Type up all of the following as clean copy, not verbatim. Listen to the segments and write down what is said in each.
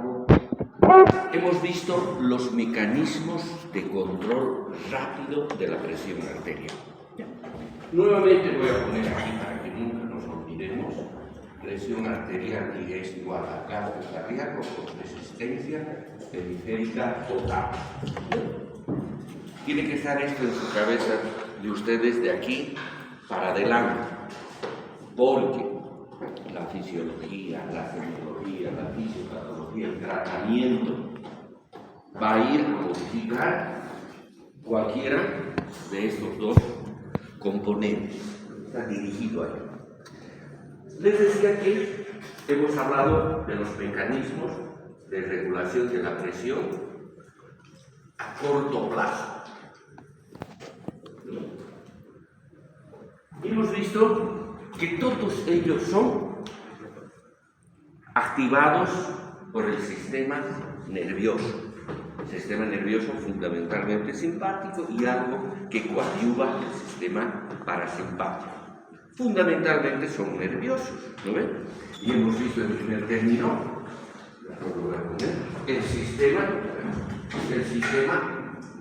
cabo, hemos visto los mecanismos de control rápido de la presión arterial. Nuevamente voy a poner aquí para que nunca nos olvidemos: presión arterial y es igual a gasto cardíaco por resistencia periférica total. Tiene que estar esto en su cabeza de ustedes de aquí para adelante, porque la fisiología, la semiología, la fisiopatología, el tratamiento va a ir a modificar cualquiera de estos dos componentes. Está dirigido ahí. Les decía que hemos hablado de los mecanismos de regulación de la presión a corto plazo. Hemos visto que todos ellos son activados por el sistema nervioso. Sistema nervioso fundamentalmente simpático y algo que coadyuva el sistema parasimpático. Fundamentalmente son nerviosos, ¿no ven? Y hemos visto el primer término, el sistema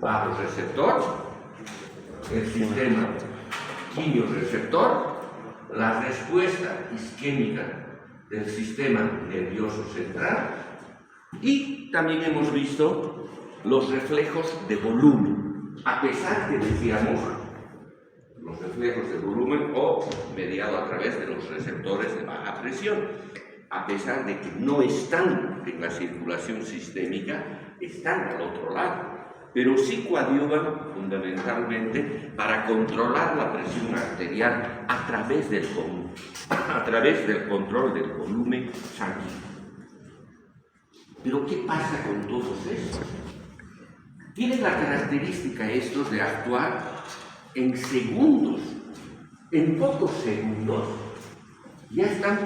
vasoreceptor, el sistema quimioreceptor, la respuesta isquémica del sistema nervioso central, y también hemos visto los reflejos de volumen, a pesar que decíamos los reflejos de volumen o mediado a través de los receptores de baja presión, a pesar de que no están en la circulación sistémica, están al otro lado, pero sí coadyuvan fundamentalmente para controlar la presión arterial a través del control del volumen sanguíneo. Pero ¿qué pasa con todos estos? Tienen la característica estos de actuar en segundos, en pocos segundos, ya están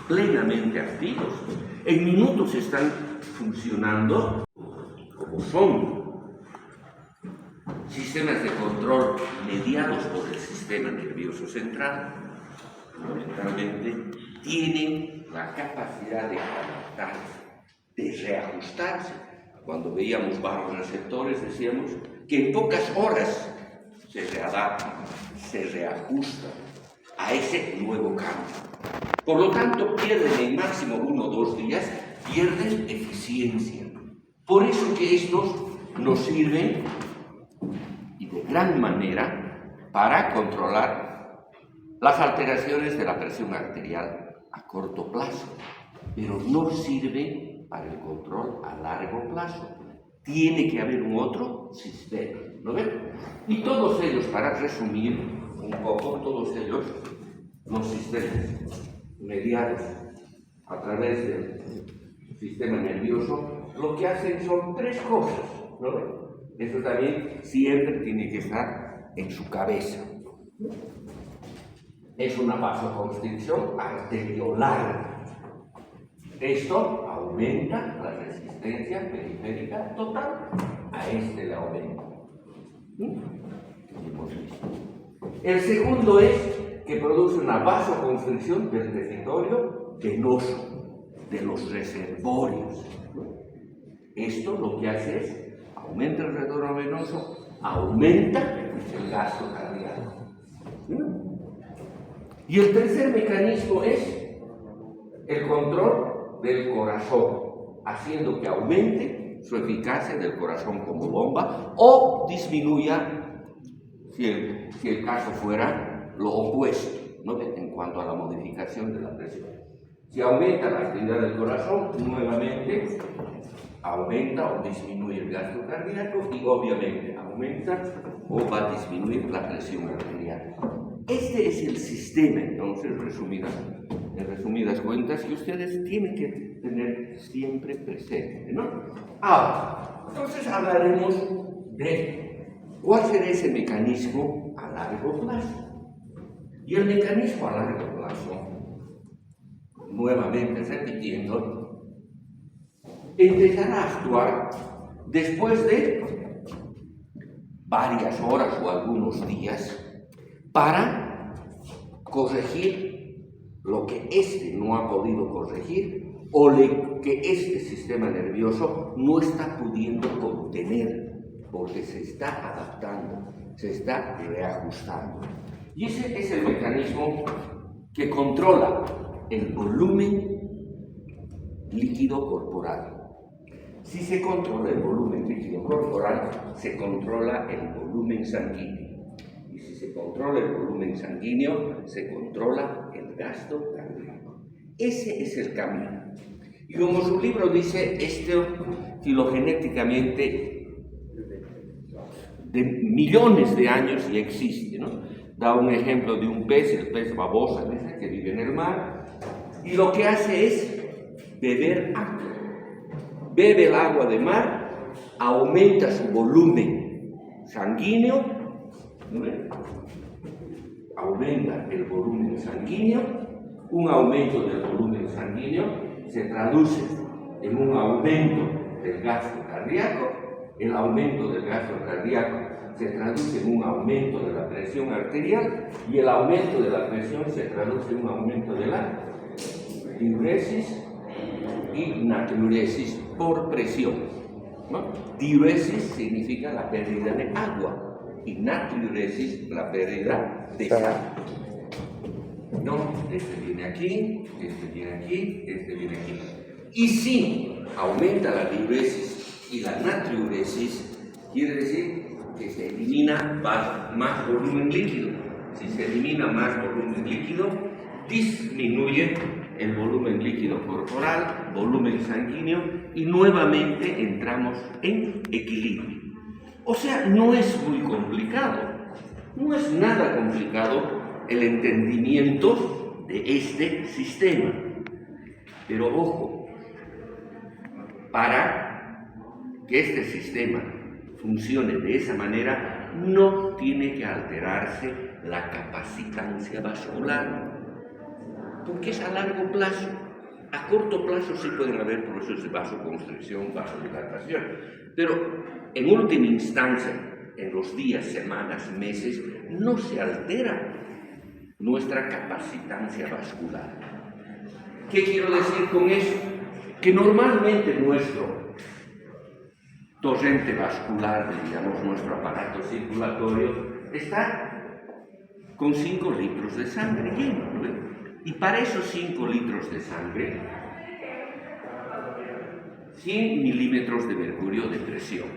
plenamente activos. En minutos están funcionando como son sistemas de control mediados por el sistema nervioso central. Fundamentalmente tienen la capacidad de adaptarse, de reajustarse. Cuando veíamos vasoreceptores decíamos que en pocas horas se readaptan, se reajustan a ese nuevo cambio. Por lo tanto, pierden en máximo 1 o 2 días, pierden eficiencia. Por eso que estos nos sirven y de gran manera para controlar las alteraciones de la presión arterial a corto plazo, pero no sirven para el control a largo plazo. Tiene que haber un otro sistema, ¿no ven? Y todos ellos, para resumir un poco, todos ellos, los sistemas mediados a través del sistema nervioso, lo que hacen son 3 cosas, ¿no ven? Eso también siempre tiene que estar en su cabeza. Es una vasoconstricción arteriolar. Esto aumenta la resistencia periférica total. A este le aumenta. El segundo es que produce una vasoconstricción del territorio venoso, de los reservorios. Esto lo que hace es aumenta el retorno venoso, aumenta el gasto cardíaco. Y el tercer mecanismo es el control del corazón, haciendo que aumente su eficacia del corazón como bomba o disminuya, si el caso fuera lo opuesto, ¿no? En cuanto a la modificación de la presión. Si aumenta la actividad del corazón, nuevamente aumenta o disminuye el gasto cardíaco y obviamente aumenta o va a disminuir la presión arterial. Este es el sistema, entonces, en resumidas cuentas, que ustedes tienen que tener siempre presente, ¿no? Ahora, entonces hablaremos de cuál será ese mecanismo a largo plazo. Y el mecanismo a largo plazo, nuevamente repitiendo, empezará a actuar después de varias horas o algunos días para corregir lo que éste no ha podido corregir o le que este sistema nervioso no está pudiendo contener, porque se está adaptando, se está reajustando. Y ese es el mecanismo que controla el volumen líquido corporal. Si se controla el volumen líquido corporal, se controla el volumen sanguíneo. Y si se controla el volumen sanguíneo, se controla el gasto cardíaco. Ese es el camino. Y como su libro dice, esto filogenéticamente de millones de años ya existe, ¿no? Da un ejemplo de un pez, el pez babosa, que vive en el mar, y lo que hace es beber agua. Bebe el agua de mar, aumenta su volumen sanguíneo, ¿no? Aumenta el volumen sanguíneo, un aumento del volumen sanguíneo se traduce en un aumento del gasto cardíaco, el aumento del gasto cardíaco se traduce en un aumento de la presión arterial y el aumento de la presión se traduce en un aumento de la diuresis y natriuresis por presión, ¿no? Diuresis significa la pérdida de agua y natriuresis la pérdida de sal. No, este viene aquí, este viene aquí, este viene aquí. Y si aumenta la diuresis y la natriuresis, quiere decir que se elimina más volumen líquido. Si se elimina más volumen líquido, disminuye el volumen líquido corporal, volumen sanguíneo, y nuevamente entramos en equilibrio. O sea, no es muy complicado, no es nada complicado el entendimiento de este sistema. Pero ojo, para que este sistema funcione de esa manera, no tiene que alterarse la capacitancia vascular, porque es a largo plazo. A corto plazo sí pueden haber procesos de vasoconstricción, vasodilatación, pero en última instancia, en los días, semanas, meses, no se altera nuestra capacitancia vascular. ¿Qué quiero decir con eso? Que normalmente nuestro torrente vascular, digamos, nuestro aparato circulatorio, está con 5 litros de sangre lleno, ¿no? Y para esos 5 litros de sangre, 100 milímetros de mercurio de presión,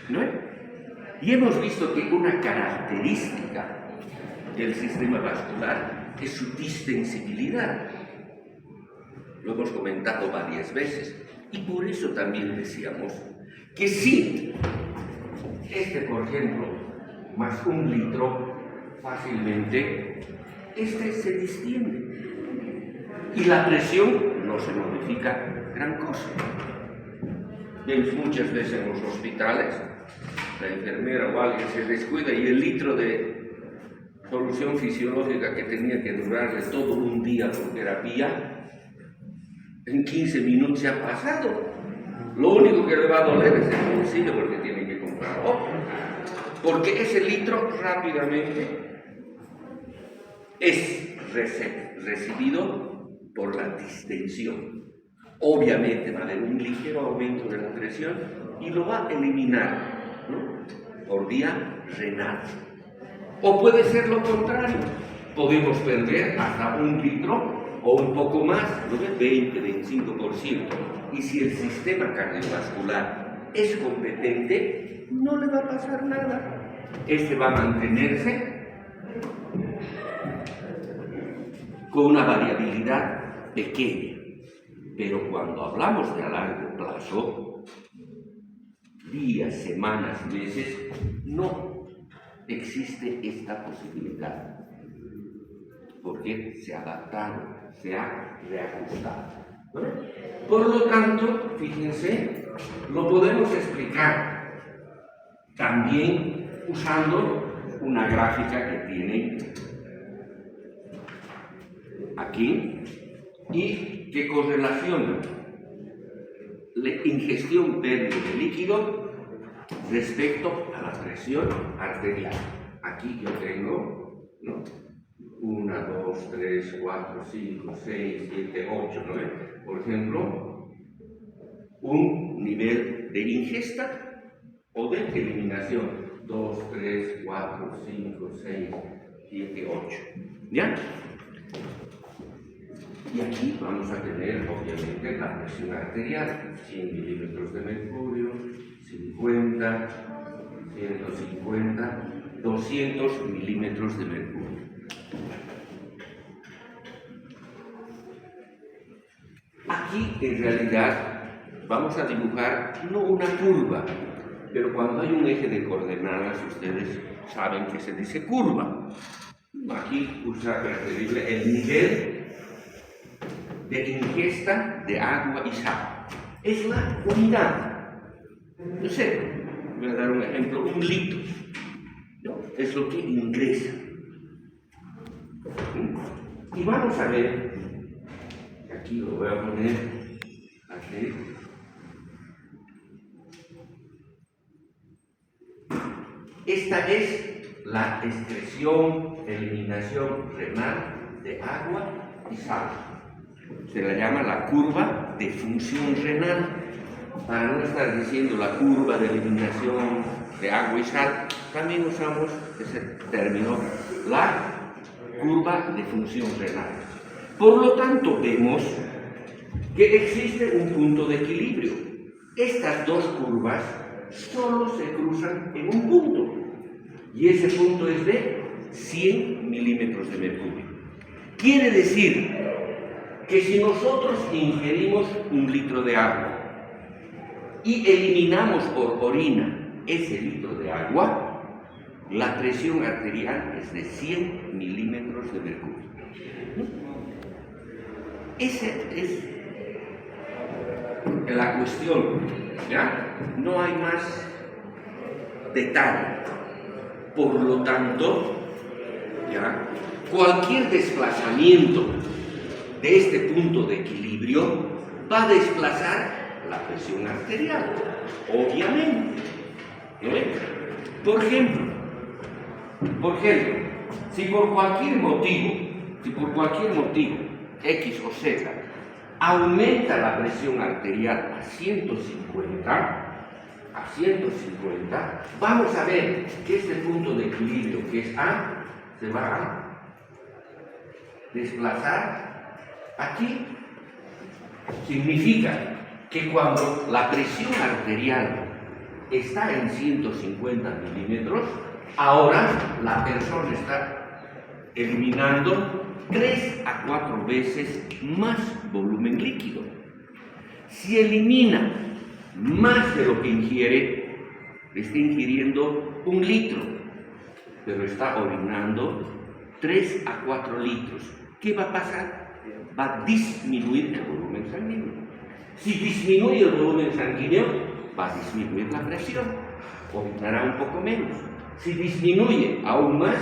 ¿no? Y hemos visto que una característica del sistema vascular es su distensibilidad. Lo hemos comentado varias veces. Y por eso también decíamos que si por ejemplo, más 1 litro, fácilmente, se distiende. Y la presión no se modifica gran cosa. Vemos muchas veces en los hospitales, la enfermera o alguien se descuida y el litro de solución fisiológica que tenía que durarle todo un día por terapia, en 15 minutos se ha pasado. Lo único que le va a doler es el bolsillo porque tiene que comprar otro. Porque ese litro rápidamente es recibido por la distensión. Obviamente va a haber un ligero aumento de la presión y lo va a eliminar, ¿no? Por vía renal. O puede ser lo contrario. Podemos perder hasta 1 litro o un poco más, ¿no? 20-25%. Y si el sistema cardiovascular es competente, no le va a pasar nada. Va a mantenerse con una variabilidad pequeña. Pero cuando hablamos de a largo plazo, días, semanas, meses, no existe esta posibilidad. Porque se ha adaptado, se ha reajustado. Por lo tanto, fíjense, lo podemos explicar también usando una gráfica que tiene aquí y que correlaciona la ingestión pérdida de líquido respecto a la presión arterial. Aquí yo tengo, ¿no? 1, 2, 3, 4, 5, 6, 7, 8, 9. Por ejemplo, un nivel de ingesta o de eliminación. 2, 3, 4, 5, 6, 7, 8. ¿Ya? Y aquí vamos a tener, obviamente, la presión arterial. 100 milímetros de mercurio, 50, 150, 200 milímetros de mercurio. Aquí, en realidad, vamos a dibujar no una curva, pero cuando hay un eje de coordenadas, ustedes saben que se dice curva. Aquí usa preferible el nivel de ingesta de agua y sal. Es la unidad. No sé, voy a dar un ejemplo, 1 litro. ¿No? Es lo que ingresa. Y vamos a ver, aquí lo voy a poner aquí. Esta es la excreción, eliminación renal de agua y sal. Se la llama la curva de función renal. Para no estar diciendo la curva de eliminación de agua y sal, también usamos ese término, la curva de función renal. Por lo tanto, vemos que existe un punto de equilibrio. Estas dos curvas solo se cruzan en un punto, y ese punto es de 100 milímetros de mercurio. Quiere decir que si nosotros ingerimos 1 litro de agua y eliminamos por orina ese litro de agua, la presión arterial es de 100 milímetros de mercurio. Esa es la cuestión, ¿ya? No hay más detalle. Por lo tanto, ¿ya? Cualquier desplazamiento de este punto de equilibrio va a desplazar la presión arterial, obviamente. Por ejemplo, si por cualquier motivo, X o Z, aumenta la presión arterial a 150, vamos a ver que este punto de equilibrio, que es A, se va a desplazar aquí. Significa que cuando la presión arterial está en 150 milímetros, ahora la persona está eliminando 3 a 4 veces más volumen líquido. Si elimina más de lo que ingiere, está ingiriendo 1 litro, pero está orinando 3 a 4 litros. ¿Qué va a pasar? Va a disminuir el volumen sanguíneo. Si disminuye el volumen sanguíneo, va a disminuir la presión, orinará un poco menos. Si disminuye aún más,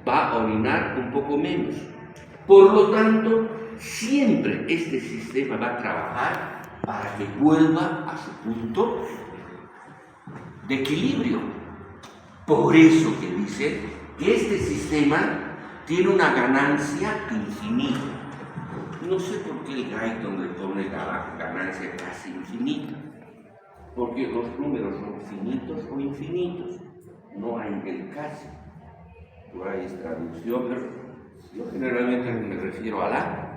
va a orinar un poco menos. Por lo tanto, siempre este sistema va a trabajar para que vuelva a su punto de equilibrio. Por eso que dice que este sistema tiene una ganancia infinita. No sé por qué el Guyton le pone la ganancia casi infinita, porque los números son finitos o infinitos, no hay el casi. Por ahí es traducción, pero yo generalmente me refiero a la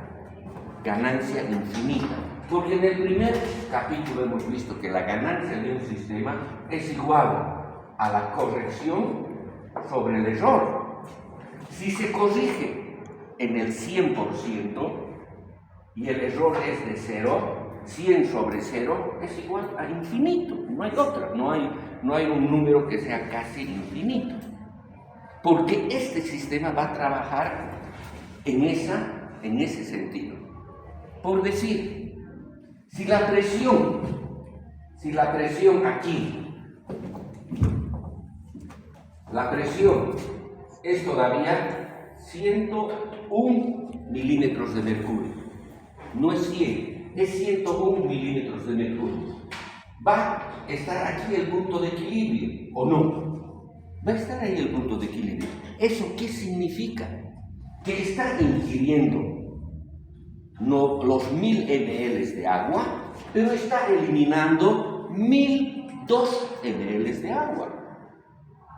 ganancia infinita, porque en el primer capítulo hemos visto que la ganancia de un sistema es igual a la corrección sobre el error. Si se corrige en el 100% y el error es de 0, 100 sobre 0 es igual a infinito, no hay otra, no hay un número que sea casi infinito. Porque este sistema va a trabajar en ese sentido. Por decir, si la presión aquí, la presión es todavía 101 milímetros de mercurio, no es 100, es 101 milímetros de mercurio. ¿Va a estar aquí el punto de equilibrio o no? Va a estar ahí el punto de equilibrio. ¿Eso qué significa? Que está ingiriendo no, los 1000 ml de agua, pero está eliminando 1002 ml de agua.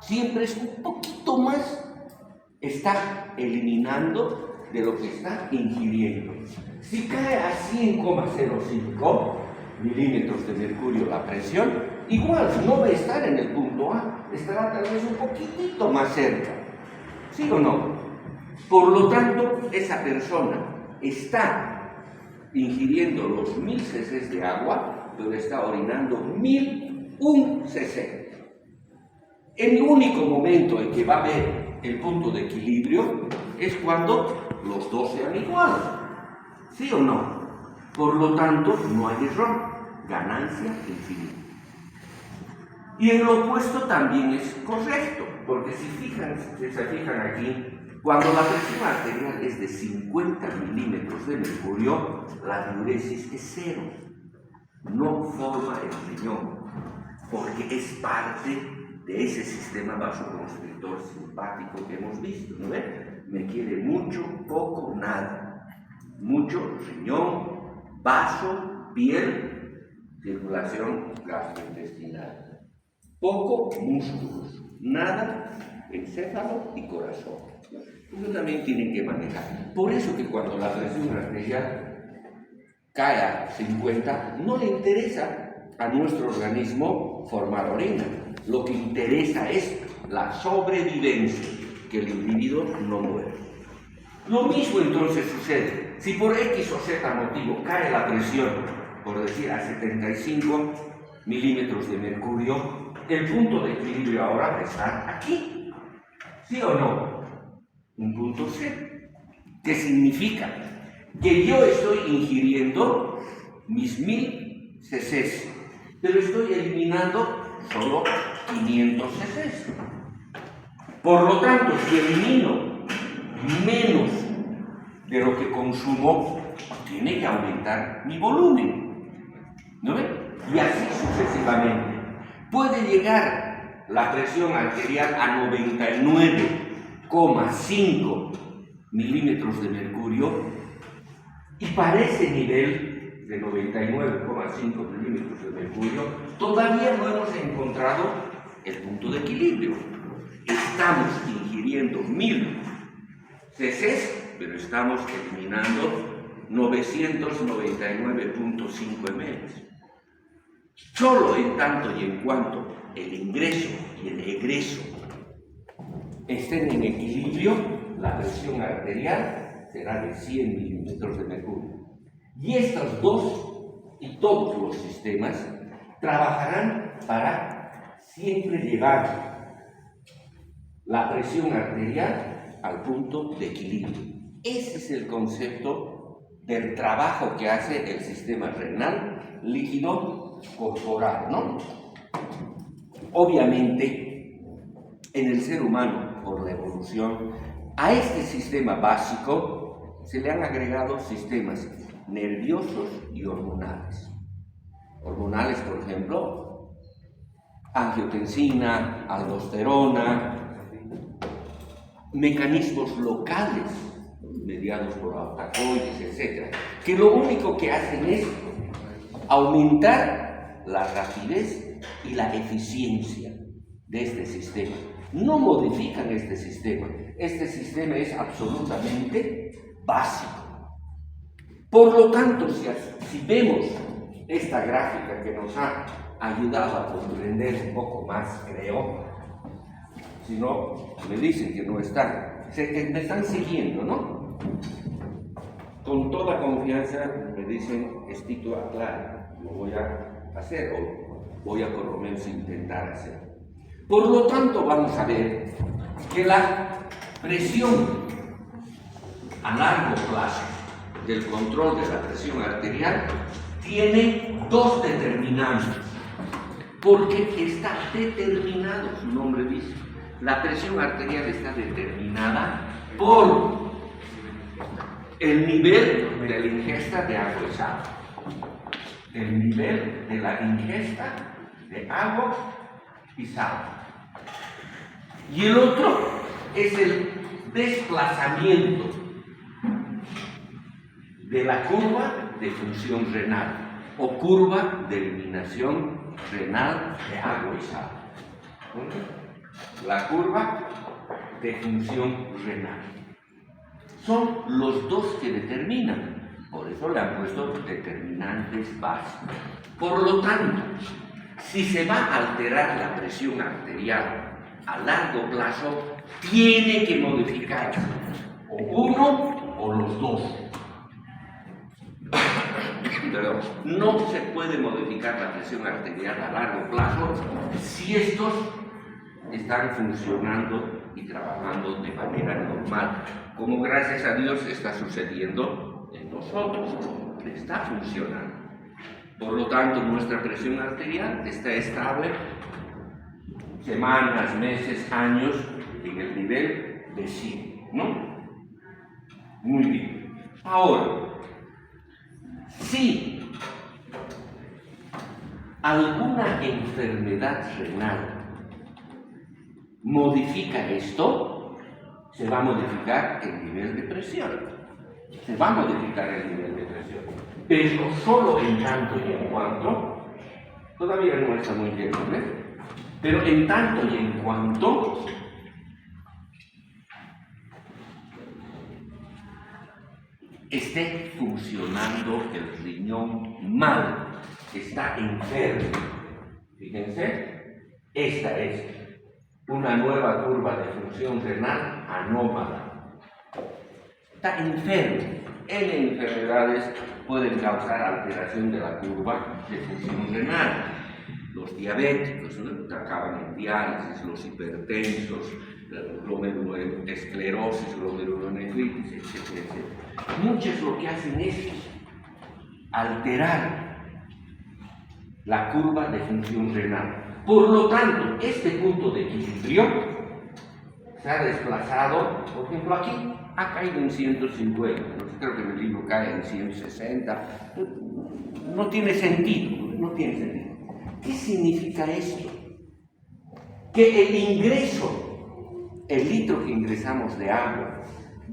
Siempre es un poquito más, está eliminando de lo que está ingiriendo. Si cae a 100,05 milímetros de mercurio la presión, igual no va a estar en el punto A, estará tal vez un poquitito más cerca. ¿Sí o no? Por lo tanto, esa persona está ingiriendo los 1000 cc de agua, pero está orinando 1001 cc. El único momento en que va a haber el punto de equilibrio es cuando los dos sean iguales. ¿Sí o no? Por lo tanto, no hay error. Ganancia infinita. Y el opuesto también es correcto, porque si se fijan aquí, cuando la presión arterial es de 50 milímetros de mercurio, la diuresis es 0. No forma el riñón, porque es parte de ese sistema vasoconstrictor simpático que hemos visto, ¿no ven? Me quiere mucho, poco, nada. Mucho, riñón, vaso, piel, circulación gastrointestinal. Poco, músculos. Nada, encéfalo y corazón. Eso también tienen que manejar. Por eso que cuando la presión arterial cae a 50, no le interesa a nuestro organismo formar orina. Lo que interesa es la sobrevivencia, que el individuo no muera. Lo mismo entonces sucede. Si por X o Z motivo cae la presión, por decir a 75 milímetros de mercurio, el punto de equilibrio ahora está aquí. ¿Sí o no? Un punto C. ¿Qué significa? Que yo estoy ingiriendo mis 1000 cc, pero estoy eliminando solo 500 cc. Por lo tanto, si elimino menos de lo que consumo, tiene que aumentar mi volumen. ¿No ven? Y así sucesivamente. Puede llegar la presión arterial a 99,5 milímetros de mercurio, y para ese nivel de 99,5 milímetros de mercurio todavía no hemos encontrado el punto de equilibrio. Estamos ingiriendo 1000 cc, pero estamos eliminando 999,5 ml. Solo en tanto y en cuanto el ingreso y el egreso estén en equilibrio, la presión arterial será de 100 milímetros de mercurio. Y estos dos y todos los sistemas trabajarán para siempre llevar la presión arterial al punto de equilibrio. Ese es el concepto del trabajo que hace el sistema renal líquido corporal, ¿no? Obviamente, en el ser humano, por la evolución, a este sistema básico se le han agregado sistemas nerviosos y hormonales. Hormonales, por ejemplo, angiotensina, aldosterona, mecanismos locales mediados por autacoides, etc., que lo único que hacen es aumentar la rapidez y la eficiencia de este sistema. No modifican este sistema. Este sistema es absolutamente básico. Por lo tanto, si vemos esta gráfica que nos ha ayudado a comprender un poco más, creo, si no, me dicen que no están, me están siguiendo, ¿no? Con toda confianza me dicen, Estito, aclara, lo voy a hacer o voy a por lo menos intentar hacer. Por lo tanto, vamos a ver que la presión a largo plazo del control de la presión arterial tiene dos determinantes, porque está determinado, su nombre dice, la presión arterial está determinada por el nivel de la ingesta de agua y sal. El nivel de la ingesta de agua y sal. Y el otro es el desplazamiento de la curva de función renal o curva de eliminación renal de agua y sal. La curva de función renal. Son los dos que determinan, por eso le han puesto determinantes básicos. Por lo tanto, si se va a alterar la presión arterial a largo plazo, tiene que modificarse o uno o los dos. Pero no se puede modificar la presión arterial a largo plazo si estos están funcionando y trabajando de manera normal, como gracias a Dios está sucediendo en nosotros, está funcionando. Por lo tanto, nuestra presión arterial está estable semanas, meses, años en el nivel de 100, ¿no? Muy bien. Ahora, si alguna enfermedad renal modifica esto, se va a modificar el nivel de presión. Se va a modificar el nivel de presión. Pero solo en tanto y en cuanto, todavía no está muy bien, ¿no? Pero en tanto y en cuanto esté funcionando el riñón mal, está enfermo. Fíjense, esta es una nueva curva de función renal anómala. Está enfermo. En enfermedades pueden causar alteración de la curva de función renal. Los diabéticos, ¿no? Acaban en diálisis, los hipertensos, glomerulosclerosis, glomerulonefritis, etc., etc. Muchos lo que hacen es alterar la curva de función renal. Por lo tanto, este punto de equilibrio se ha desplazado, por ejemplo, aquí ha caído en 150, no sé, creo que en el libro cae en 160. No tiene sentido, no tiene sentido. ¿Qué significa esto? Que el ingreso, el litro que ingresamos de agua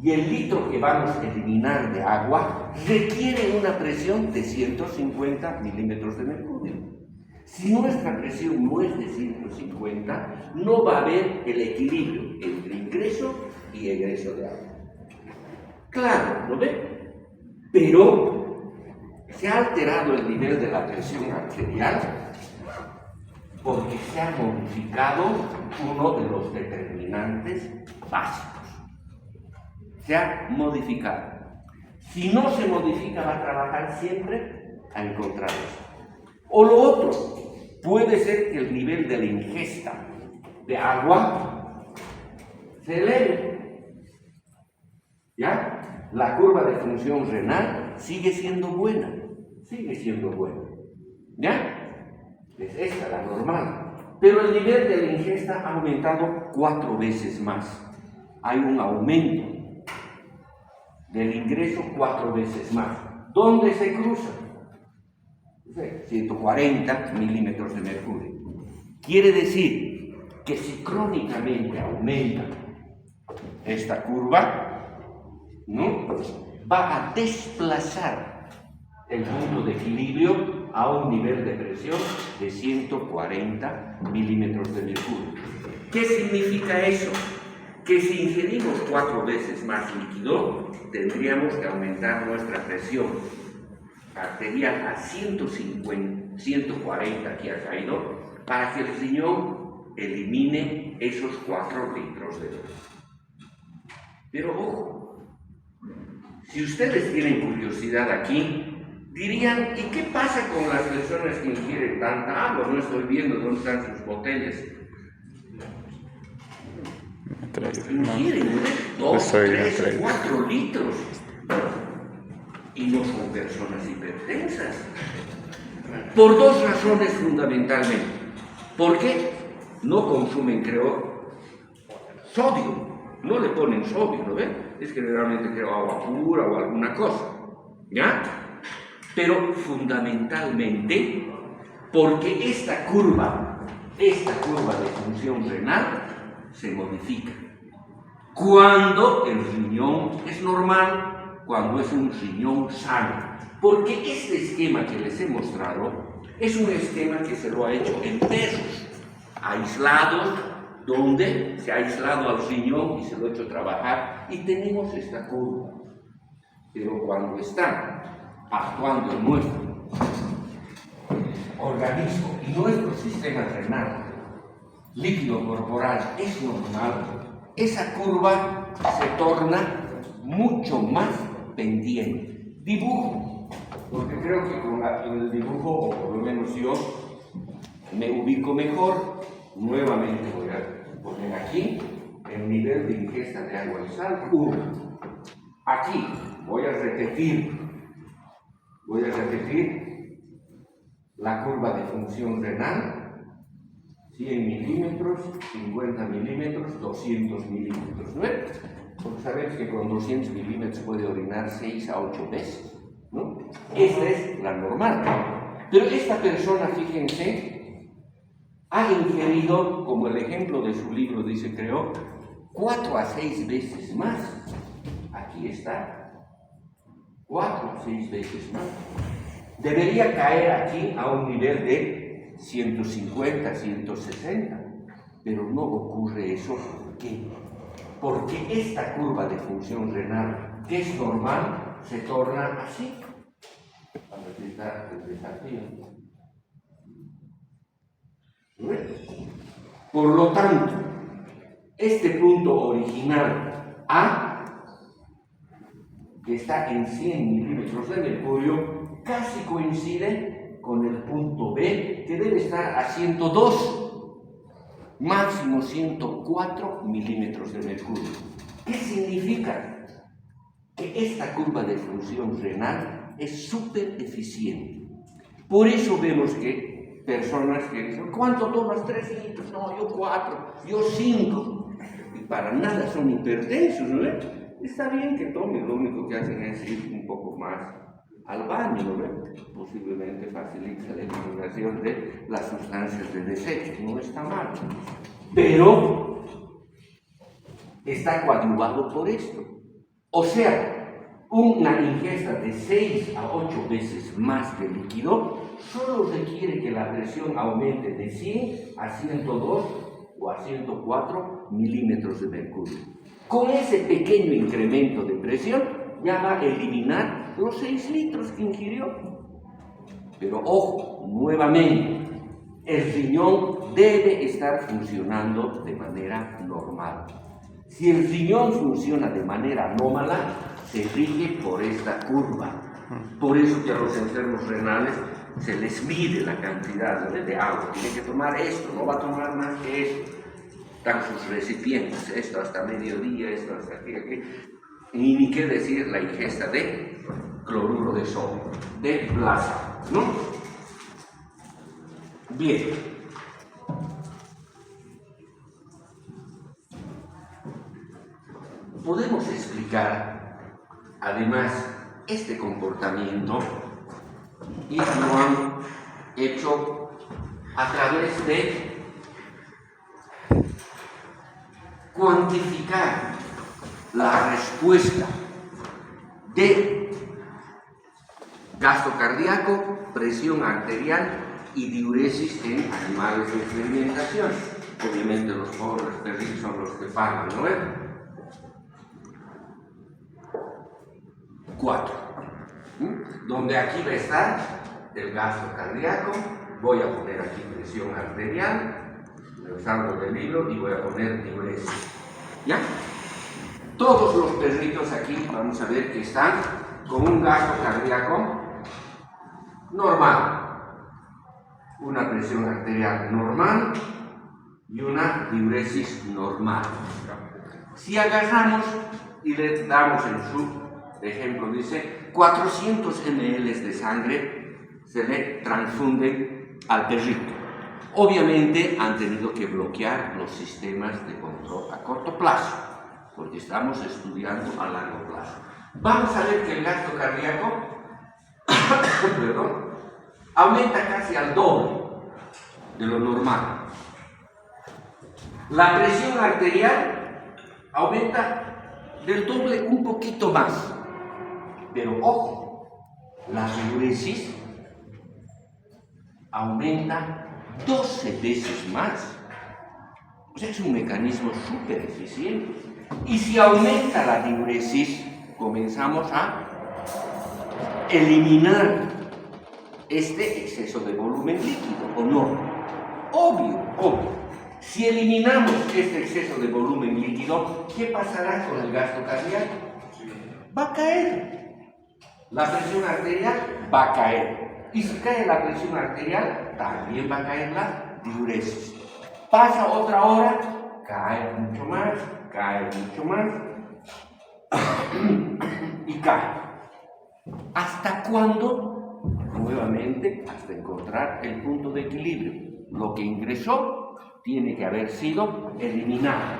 y el litro que vamos a eliminar de agua requiere una presión de 150 milímetros de mercurio. Si nuestra presión no es de 150, no va a haber el equilibrio entre ingreso y egreso de agua. Claro, ¿lo ven? Pero se ha alterado el nivel de la presión arterial porque se ha modificado uno de los determinantes básicos. Se ha modificado. Si no se modifica, va a trabajar siempre a encontrar eso. O lo otro, puede ser que el nivel de la ingesta de agua se eleve. ¿Ya? La curva de función renal sigue siendo buena. Sigue siendo buena. ¿Ya? Es esta la normal. Pero el nivel de la ingesta ha aumentado 4 veces más. Hay un aumento del ingreso 4 veces más. ¿Dónde se cruza? 140 milímetros de mercurio. Quiere decir que si crónicamente aumenta esta curva, ¿no?, va a desplazar el punto de equilibrio a un nivel de presión de 140 milímetros de mercurio. ¿Qué significa eso? Que si ingerimos 4 veces más líquido, tendríamos que aumentar nuestra presión arterial a 150, 140 que ha caído, para que el riñón elimine esos 4 litros de agua. Pero ojo, si ustedes tienen curiosidad aquí, dirían, ¿y qué pasa con las personas que ingieren tanta agua? No estoy viendo dónde están sus botellas. Ingieren 2, 3, 4 litros. Y no son personas hipertensas. Por 2 razones fundamentalmente. ¿Por qué? No consumen, creo, sodio. No le ponen sodio, ¿no ven? Es generalmente, creo, agua pura o alguna cosa. ¿Ya? Pero fundamentalmente porque esta curva de función renal se modifica. Cuando el riñón es normal, cuando es un riñón sano. Porque este esquema que les he mostrado es un esquema que se lo ha hecho en perros aislados, donde se ha aislado al riñón y se lo ha hecho trabajar, y tenemos esta curva. Pero cuando está actuando en nuestro organismo y nuestro sistema renal, líquido corporal es normal, esa curva se torna mucho más pendiente. Dibujo, porque creo que con el dibujo, o por lo menos yo, me ubico mejor. Nuevamente voy a poner aquí el nivel de ingesta de agua y sal, 1. Aquí voy a repetir la curva de función renal, 100 milímetros, 50 milímetros, 200 milímetros, ¿no? Porque sabemos que con 200 milímetros puede orinar 6 a 8 veces, ¿no? Esta es la normal. Pero esta persona, fíjense, ha ingerido, como el ejemplo de su libro dice, creo, 4 a 6 veces más. Aquí está, 4 a 6 veces más. Debería caer aquí a un nivel de 150, 160, pero no ocurre eso. ¿Por qué? Porque esta curva de función renal, que es normal, se torna así. Vamos a quitar el desafío. Por lo tanto, este punto original A, que está en 100 milímetros de mercurio, casi coincide con el punto B, que debe estar a 102, máximo 104 milímetros de mercurio. ¿Qué significa? Que esta curva de función renal es súper eficiente. Por eso vemos que personas que dicen, ¿cuánto tomas? 3 litros, no, yo 4, yo 5. Y para nada son hipertensos, ¿no? Está bien que tomen, lo único que hacen es ir un poco más al baño, ¿no? Posiblemente facilita la eliminación de las sustancias de desecho, no está mal. Pero está coadyuvado por esto. O sea, una ingesta de 6 a 8 veces más de líquido solo requiere que la presión aumente de 100 a 102 o a 104 milímetros de mercurio. Con ese pequeño incremento de presión ya va a eliminar los 6 litros que ingirió. Pero ojo, nuevamente, el riñón debe estar funcionando de manera normal. Si el riñón funciona de manera anómala, se rige por esta curva. Por eso que a los enfermos renales se les mide la cantidad de agua. Tiene que tomar esto, no va a tomar más que esto. Están sus recipientes, esto hasta mediodía, esto hasta aquí. Y ni qué decir la ingesta de cloruro de sodio, de plata, ¿no? Bien. Podemos explicar, además, este comportamiento y lo han hecho a través de cuantificar la respuesta de gasto cardíaco, presión arterial y diuresis en animales de experimentación. Obviamente los pobres perritos son los que pagan, ¿no es? 4. Donde aquí va a estar el gasto cardíaco, voy a poner aquí presión arterial, me salgo del libro y voy a poner diuresis. ¿Ya? Todos los perritos aquí vamos a ver que están con un gasto cardíaco normal, una presión arterial normal y una diuresis normal. Si agarramos y le damos en su ejemplo, dice 400 ml de sangre se le transfunden al perrito. Obviamente han tenido que bloquear los sistemas de control a corto plazo, porque estamos estudiando a largo plazo. Vamos a ver que el gasto cardíaco perdón, aumenta casi al doble de lo normal. La presión arterial aumenta del doble, un poquito más. Pero ojo, la diuresis aumenta 12 veces más. O sea, es un mecanismo súper eficiente. Y si aumenta la diuresis, comenzamos a eliminar este exceso de volumen líquido, ¿o no? Obvio, obvio. Si eliminamos este exceso de volumen líquido, ¿qué pasará con el gasto cardíaco? Va a caer. La presión arterial va a caer. Y si cae la presión arterial, también va a caer la diuresis. Pasa otra hora, cae mucho más y cae. ¿Hasta cuándo? Nuevamente, hasta encontrar el punto de equilibrio. Lo que ingresó tiene que haber sido eliminado.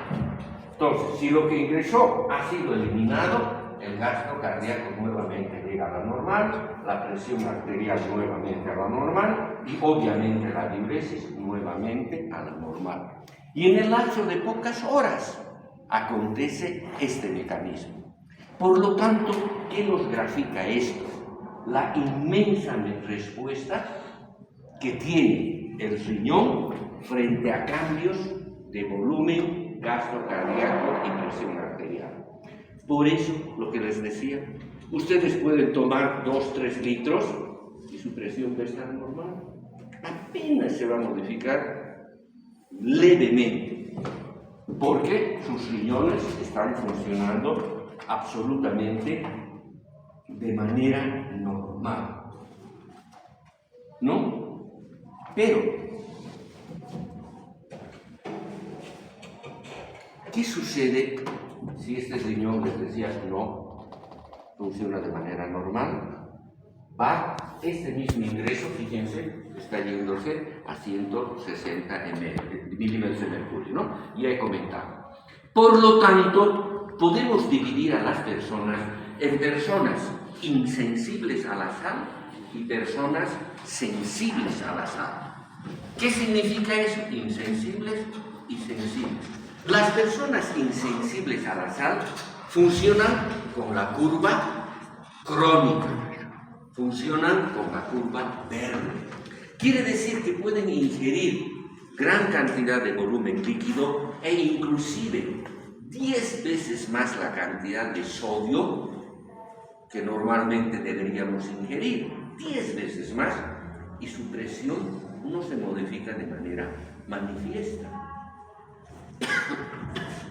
Entonces, si lo que ingresó ha sido eliminado, el gasto cardíaco nuevamente llega a la normal, la presión arterial nuevamente a la normal y obviamente la diuresis nuevamente a la normal. Y en el lapso de pocas horas acontece este mecanismo. Por lo tanto, ¿qué nos grafica esto? La inmensa respuesta que tiene el riñón frente a cambios de volumen, gasto cardíaco y presión arterial. Por eso, lo que les decía, ustedes pueden tomar 2-3 litros y su presión va a estar normal. Apenas se va a modificar levemente, porque sus riñones están funcionando absolutamente de manera normal. ¿No? Pero, ¿qué sucede si este riñón, les decía, no funciona de manera normal? Va este mismo ingreso, fíjense, está yéndose a 160 milímetros de mercurio, ¿no? Ya he comentado. Por lo tanto, podemos dividir a las personas en personas insensibles a la sal y personas sensibles a la sal. ¿Qué significa eso? Insensibles y sensibles. Las personas insensibles a la sal funcionan con la curva crónica, funcionan con la curva verde. Quiere decir que pueden ingerir gran cantidad de volumen líquido e inclusive 10 veces más la cantidad de sodio que normalmente deberíamos ingerir, 10 veces más, y su presión no se modifica de manera manifiesta.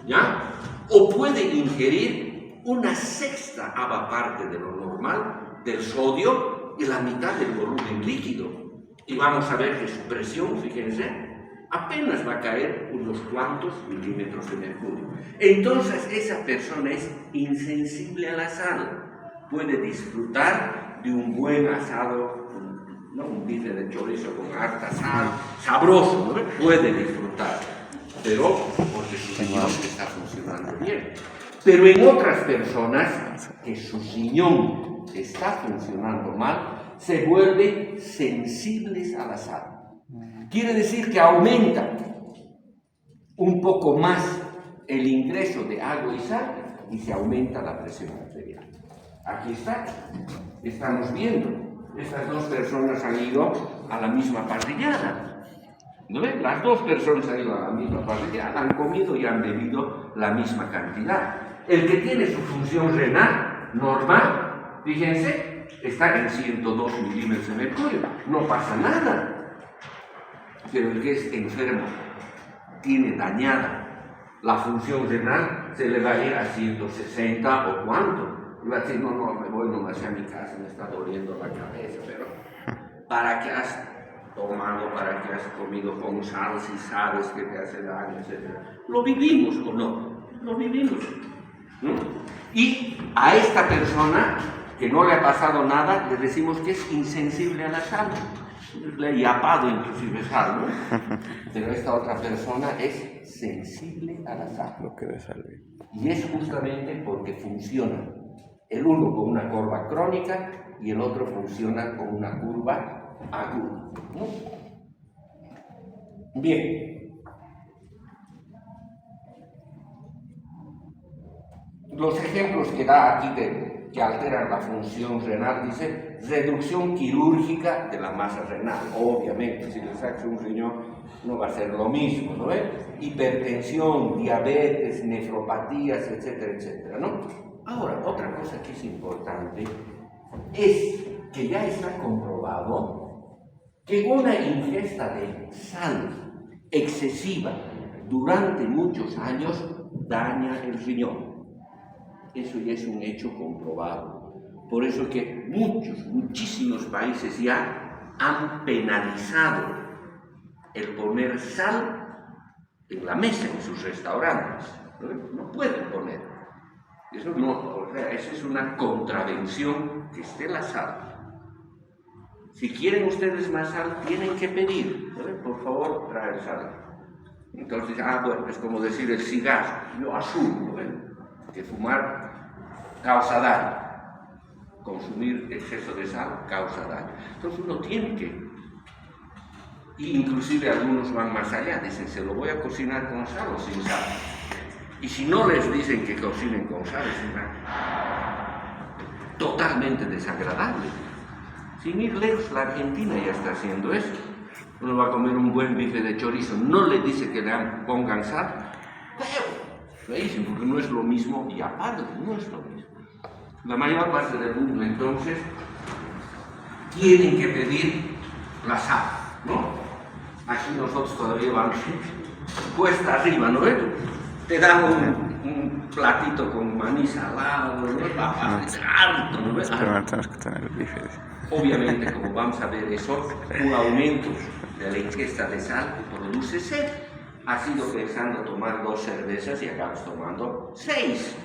¿Ya? O puede ingerir una sexta parte de lo normal del sodio y la mitad del volumen líquido. Y vamos a ver que su presión, fíjense, apenas va a caer unos cuantos milímetros de mercurio. Entonces esa persona es insensible a la sal. Puede disfrutar de un buen asado, ¿no? Un bife de chorizo con harta sal, sabroso, ¿no? Puede disfrutar, pero porque su riñón está funcionando bien. Pero en otras personas que su riñón está funcionando mal, se vuelven sensibles a la sal. Quiere decir que aumenta un poco más el ingreso de agua y sal y se aumenta la presión arterial. Aquí está, estamos viendo, estas dos personas han ido a la misma parrillada, ¿no ven? Las dos personas han ido a la misma parrillada, han comido y han bebido la misma cantidad. El que tiene su función renal normal, fíjense, está en 102 milímetros de mercurio, no pasa nada. Pero el que es enfermo, tiene dañada la función renal, se le va a ir a 160 o cuánto. Y va a decir, no, me voy nomás a mi casa, me está doliendo la cabeza, pero ¿para qué has tomado, para qué has comido con sal si sabes que te hace daño, etcétera? ¿Lo vivimos o no? Lo vivimos, ¿no? Y a esta persona que no le ha pasado nada, le decimos que es insensible a la sal. Le he yapado inclusive sal, ¿no? Pero esta otra persona es sensible a la sal. Lo que sal. Y es justamente porque funciona. El uno con una curva crónica y el otro funciona con una curva aguda, ¿no? Bien. Los ejemplos que da aquí que alteran la función renal, dice reducción quirúrgica de la masa renal. Obviamente, si le sacas un riñón no va a ser lo mismo, ¿no ves? Hipertensión, diabetes, nefropatías, etcétera, etcétera, ¿no? Ahora, otra cosa que es importante es que ya está comprobado que una ingesta de sal excesiva durante muchos años daña el riñón. Eso ya es un hecho comprobado. Por eso que muchísimos países ya han penalizado el poner sal en la mesa en sus restaurantes. No pueden poner. Eso es una contravención que esté la sal. Si quieren ustedes más sal, tienen que pedir, por favor, traer sal. Entonces, bueno, es como decir el cigarro. Yo asumo que fumar causa daño, consumir exceso de sal causa daño. Entonces uno tiene que, inclusive algunos van más allá, dicen, ¿se lo voy a cocinar con sal o sin sal? Y si no les dicen que cocinen con sal, es totalmente desagradable. Sin ir lejos, la Argentina ya está haciendo eso. Uno va a comer un buen bife de chorizo, no le dice que le pongan sal, feísimo, porque no es lo mismo, y aparte, no es lo mismo. La mayor parte del mundo, entonces, tienen que pedir la sal, ¿no? Aquí nosotros todavía vamos cuesta arriba, ¿no ves? Te dan un platito con maní salado, ¿no? Papas, harto, ¿no ves? Tenemos que tener el bife. Obviamente, como vamos a ver eso, un aumento de la ingesta de sal produce sed. Has ido pensando tomar 2 cervezas y acabas tomando 6,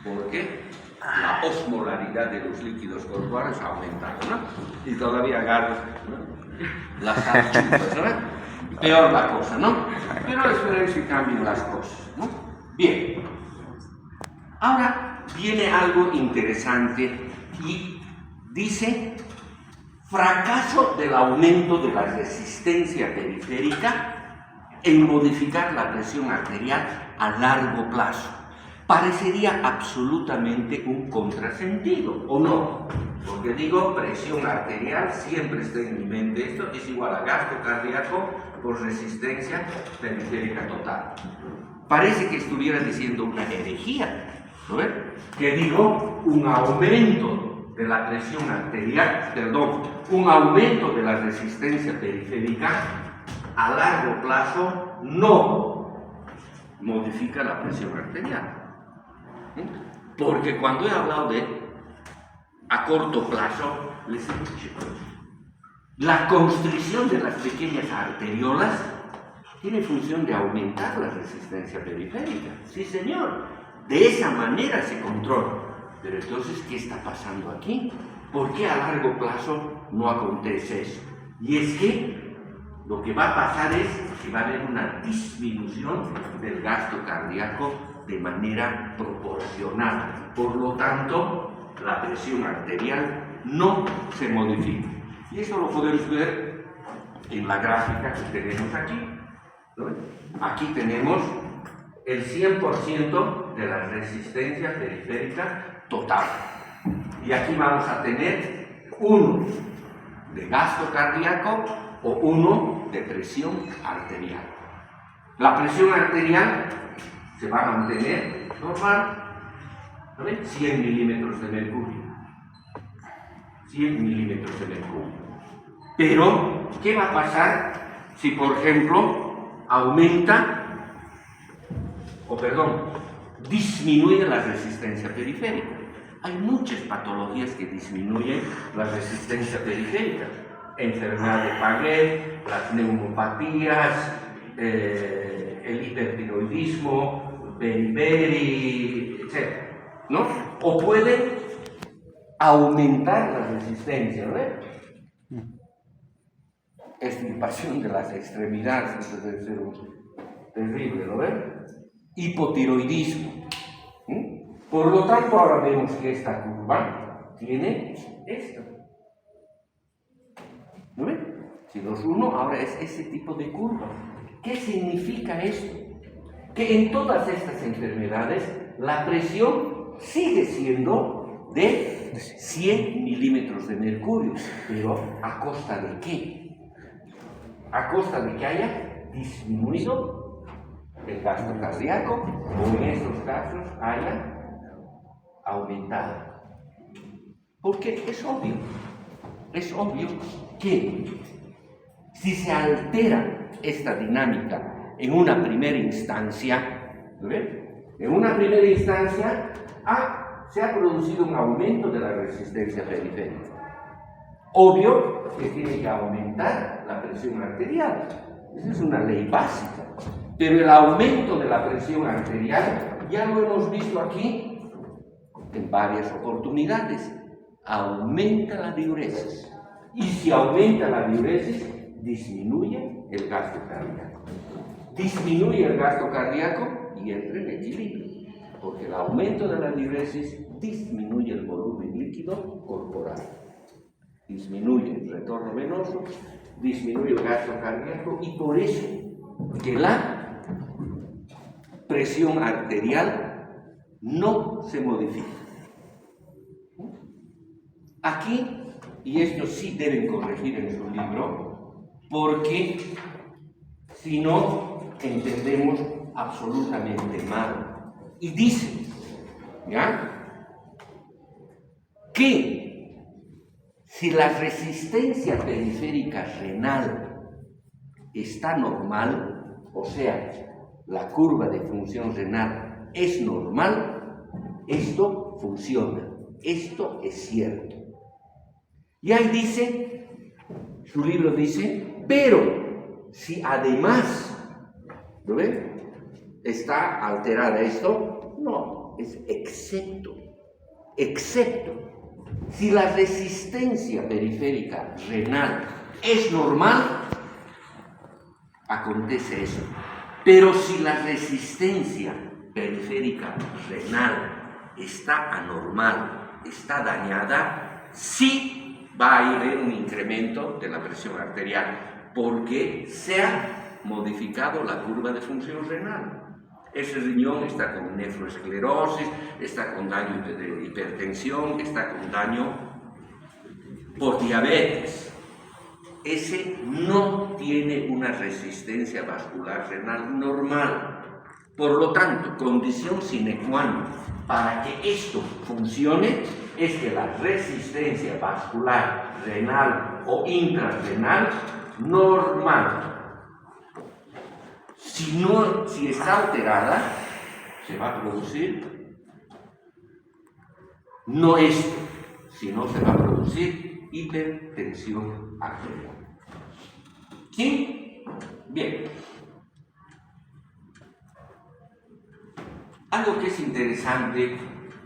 porque la osmolaridad de los líquidos corporales ha aumentado, ¿no? Y todavía agarras, ¿no? Las salchichas, ¿no? Peor la cosa, ¿no? Pero esperen si cambian las cosas, ¿no? Bien. Ahora viene algo interesante y dice: fracaso del aumento de la resistencia periférica en modificar la presión arterial a largo plazo. Parecería absolutamente un contrasentido, ¿o no? Porque digo, presión arterial, siempre está en mi mente, esto es igual a gasto cardíaco por resistencia periférica total. Parece que estuviera diciendo una herejía, ¿no ves? Que digo, un aumento de la presión arterial, un aumento de la resistencia periférica a largo plazo no modifica la presión arterial. Porque cuando he hablado de a corto plazo, les he dicho, la constricción de las pequeñas arteriolas tiene función de aumentar la resistencia periférica. Sí, señor. De esa manera se controla. Pero entonces, ¿qué está pasando aquí? ¿Por qué a largo plazo no acontece eso? Y es que lo que va a pasar es que va a haber una disminución del gasto cardíaco de manera proporcional. Por lo tanto, la presión arterial no se modifica. Y eso lo podemos ver en la gráfica que tenemos aquí, ¿no? Aquí tenemos el 100% de la resistencia periférica total. Y aquí vamos a tener 1 de gasto cardíaco o 1 de presión arterial. La presión arterial se va a mantener normal, ¿no? 100 milímetros de mercurio. 100 milímetros de mercurio. Pero, ¿qué va a pasar si, por ejemplo, disminuye la resistencia periférica? Hay muchas patologías que disminuyen la resistencia periférica. Enfermedad de Paget, las neumopatías, el hipertiroidismo, beriberi, etc., ¿no? O puede aumentar la resistencia, ¿no? Extirpación de las extremidades, eso debe ser terrible, ¿no ven? Hipotiroidismo. Por lo tanto, ahora vemos que esta curva tiene esto. ¿No ven? Si 2,1 ahora es ese tipo de curva. ¿Qué significa esto? Que en todas estas enfermedades la presión sigue siendo de 100 milímetros de mercurio. Pero ¿a costa de qué? A costa de que haya disminuido el gasto cardíaco, o en estos casos haya aumentado. Porque es obvio que si se altera esta dinámica en una primera instancia, se ha producido un aumento de la resistencia periférica. Obvio que tiene que aumentar la presión arterial. Esa es una ley básica. Pero el aumento de la presión arterial, ya lo hemos visto aquí en varias oportunidades, aumenta la diuresis. Y si aumenta la diuresis, disminuye el gasto cardíaco. Disminuye el gasto cardíaco y entra en equilibrio, porque el aumento de la diuresis disminuye el volumen líquido corporal. Disminuye el retorno venoso, disminuye el gasto cardíaco, y por eso que la presión arterial no se modifica. Aquí, y esto sí deben corregir en su libro, porque si no entendemos absolutamente mal. Y dice, ¿ya?, que si la resistencia periférica renal está normal, o sea, la curva de función renal es normal, esto funciona, esto es cierto. Y ahí dice, su libro dice, pero si además, ¿lo ven?, está alterada esto, no, es excepto, si la resistencia periférica renal es normal, acontece eso. Pero si la resistencia periférica renal está anormal, está dañada, sí va a haber un incremento de la presión arterial, porque se ha modificado la curva de función renal. Ese riñón está con nefroesclerosis, está con daño de hipertensión, está con daño por diabetes. Ese no tiene una resistencia vascular renal normal. Por lo tanto, condición sine qua non para que esto funcione es que la resistencia vascular renal o intrarrenal normal. Si está alterada, se va a producir no esto, sino se va a producir hipertensión arterial. ¿Sí? Bien. Algo que es interesante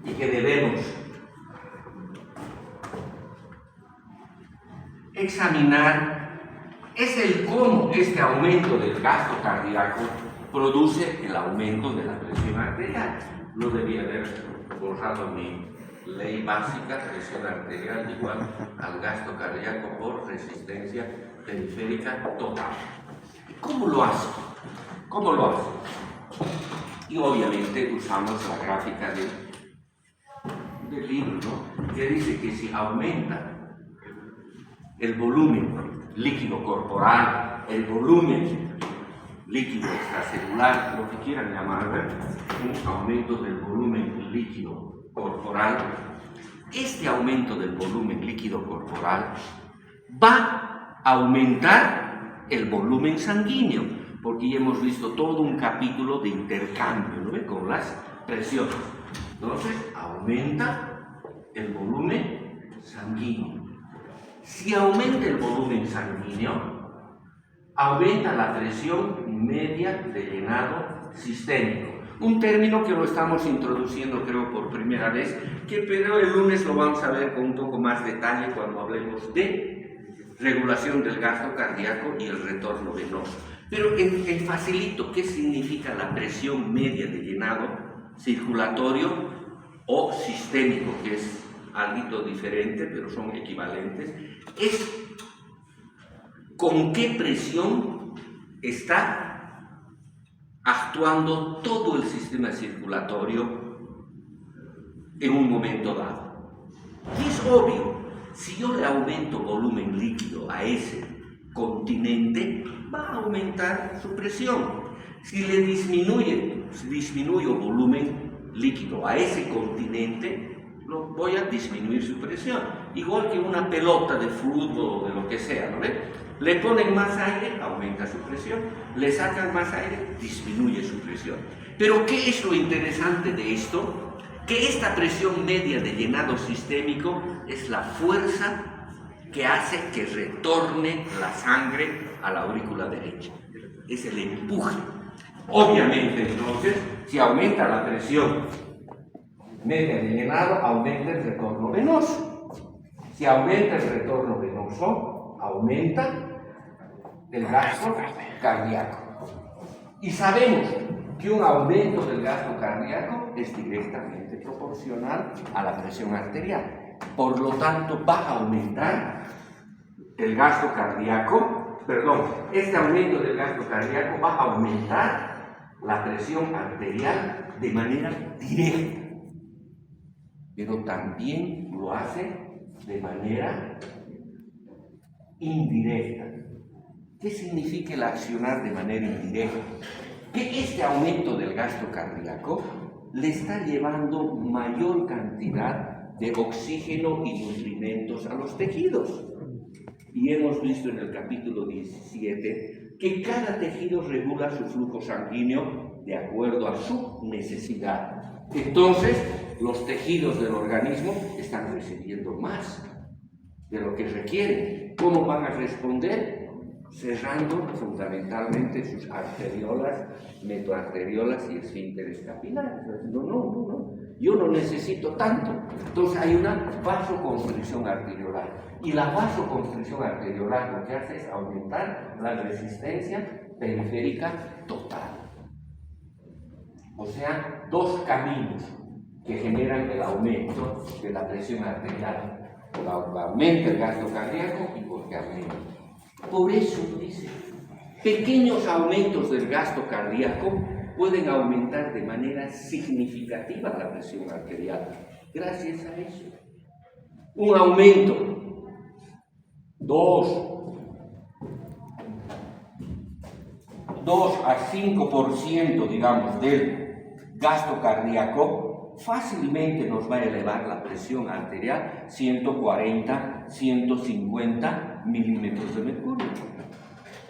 y que debemos examinar es el cómo este aumento del gasto cardíaco produce el aumento de la presión arterial. No debía haber borrado mi ley básica, presión arterial igual al gasto cardíaco por resistencia periférica total. ¿Cómo lo hace? Y obviamente usamos la gráfica del libro, ¿no?, que dice que si aumenta el volumen líquido corporal, el volumen líquido extracelular, lo que quieran llamar, un aumento del volumen líquido corporal, este aumento del volumen líquido corporal va a aumentar el volumen sanguíneo, porque ya hemos visto todo un capítulo de intercambio, ¿no?, con las presiones. Entonces, aumenta el volumen sanguíneo. Si aumenta el volumen sanguíneo, aumenta la presión media de llenado sistémico. Un término que lo estamos introduciendo, creo, por primera vez, pero el lunes lo vamos a ver con un poco más detalle cuando hablemos de regulación del gasto cardíaco y el retorno venoso. Pero en facilito, ¿qué significa la presión media de llenado circulatorio o sistémico, que es algo diferente, pero son equivalentes? Es con qué presión está actuando todo el sistema circulatorio en un momento dado. Y es obvio, si yo le aumento volumen líquido a ese continente, va a aumentar su presión. Si le disminuyo volumen líquido a ese continente, voy a disminuir su presión. Igual que una pelota de fútbol o de lo que sea, ¿no ve? Le ponen más aire, aumenta su presión. Le sacan más aire, disminuye su presión. Pero ¿qué es lo interesante de esto? Que esta presión media de llenado sistémico es la fuerza que hace que retorne la sangre a la aurícula derecha. Es el empuje. Obviamente, entonces, si aumenta la presión media de llenado, aumenta el retorno venoso. Si aumenta el retorno venoso, aumenta el gasto cardíaco. Y sabemos que un aumento del gasto cardíaco es directamente proporcional a la presión arterial. Por lo tanto, va a aumentar el gasto cardíaco, este aumento del gasto cardíaco va a aumentar la presión arterial de manera directa, pero también lo hace de manera indirecta. ¿Qué significa el accionar de manera indirecta? Que este aumento del gasto cardíaco le está llevando mayor cantidad de oxígeno y nutrimentos a los tejidos. Y hemos visto en el capítulo 17 que cada tejido regula su flujo sanguíneo de acuerdo a su necesidad. Entonces, los tejidos del organismo están recibiendo más de lo que requieren. ¿Cómo van a responder? Cerrando fundamentalmente sus arteriolas, metoarteriolas y esfínteres capilares. No, yo no necesito tanto. Entonces hay una vasoconstricción arteriolar. Y la vasoconstricción arteriolar lo que hace es aumentar la resistencia periférica total. O sea, dos caminos que generan el aumento de la presión arterial. Porque aumenta el gasto cardíaco y porque aumenta. Por eso dice, pequeños aumentos del gasto cardíaco pueden aumentar de manera significativa la presión arterial. Gracias a eso. Un aumento, 2 a 5%, digamos, del gasto cardíaco, fácilmente nos va a elevar la presión arterial 140, 150 milímetros de mercurio.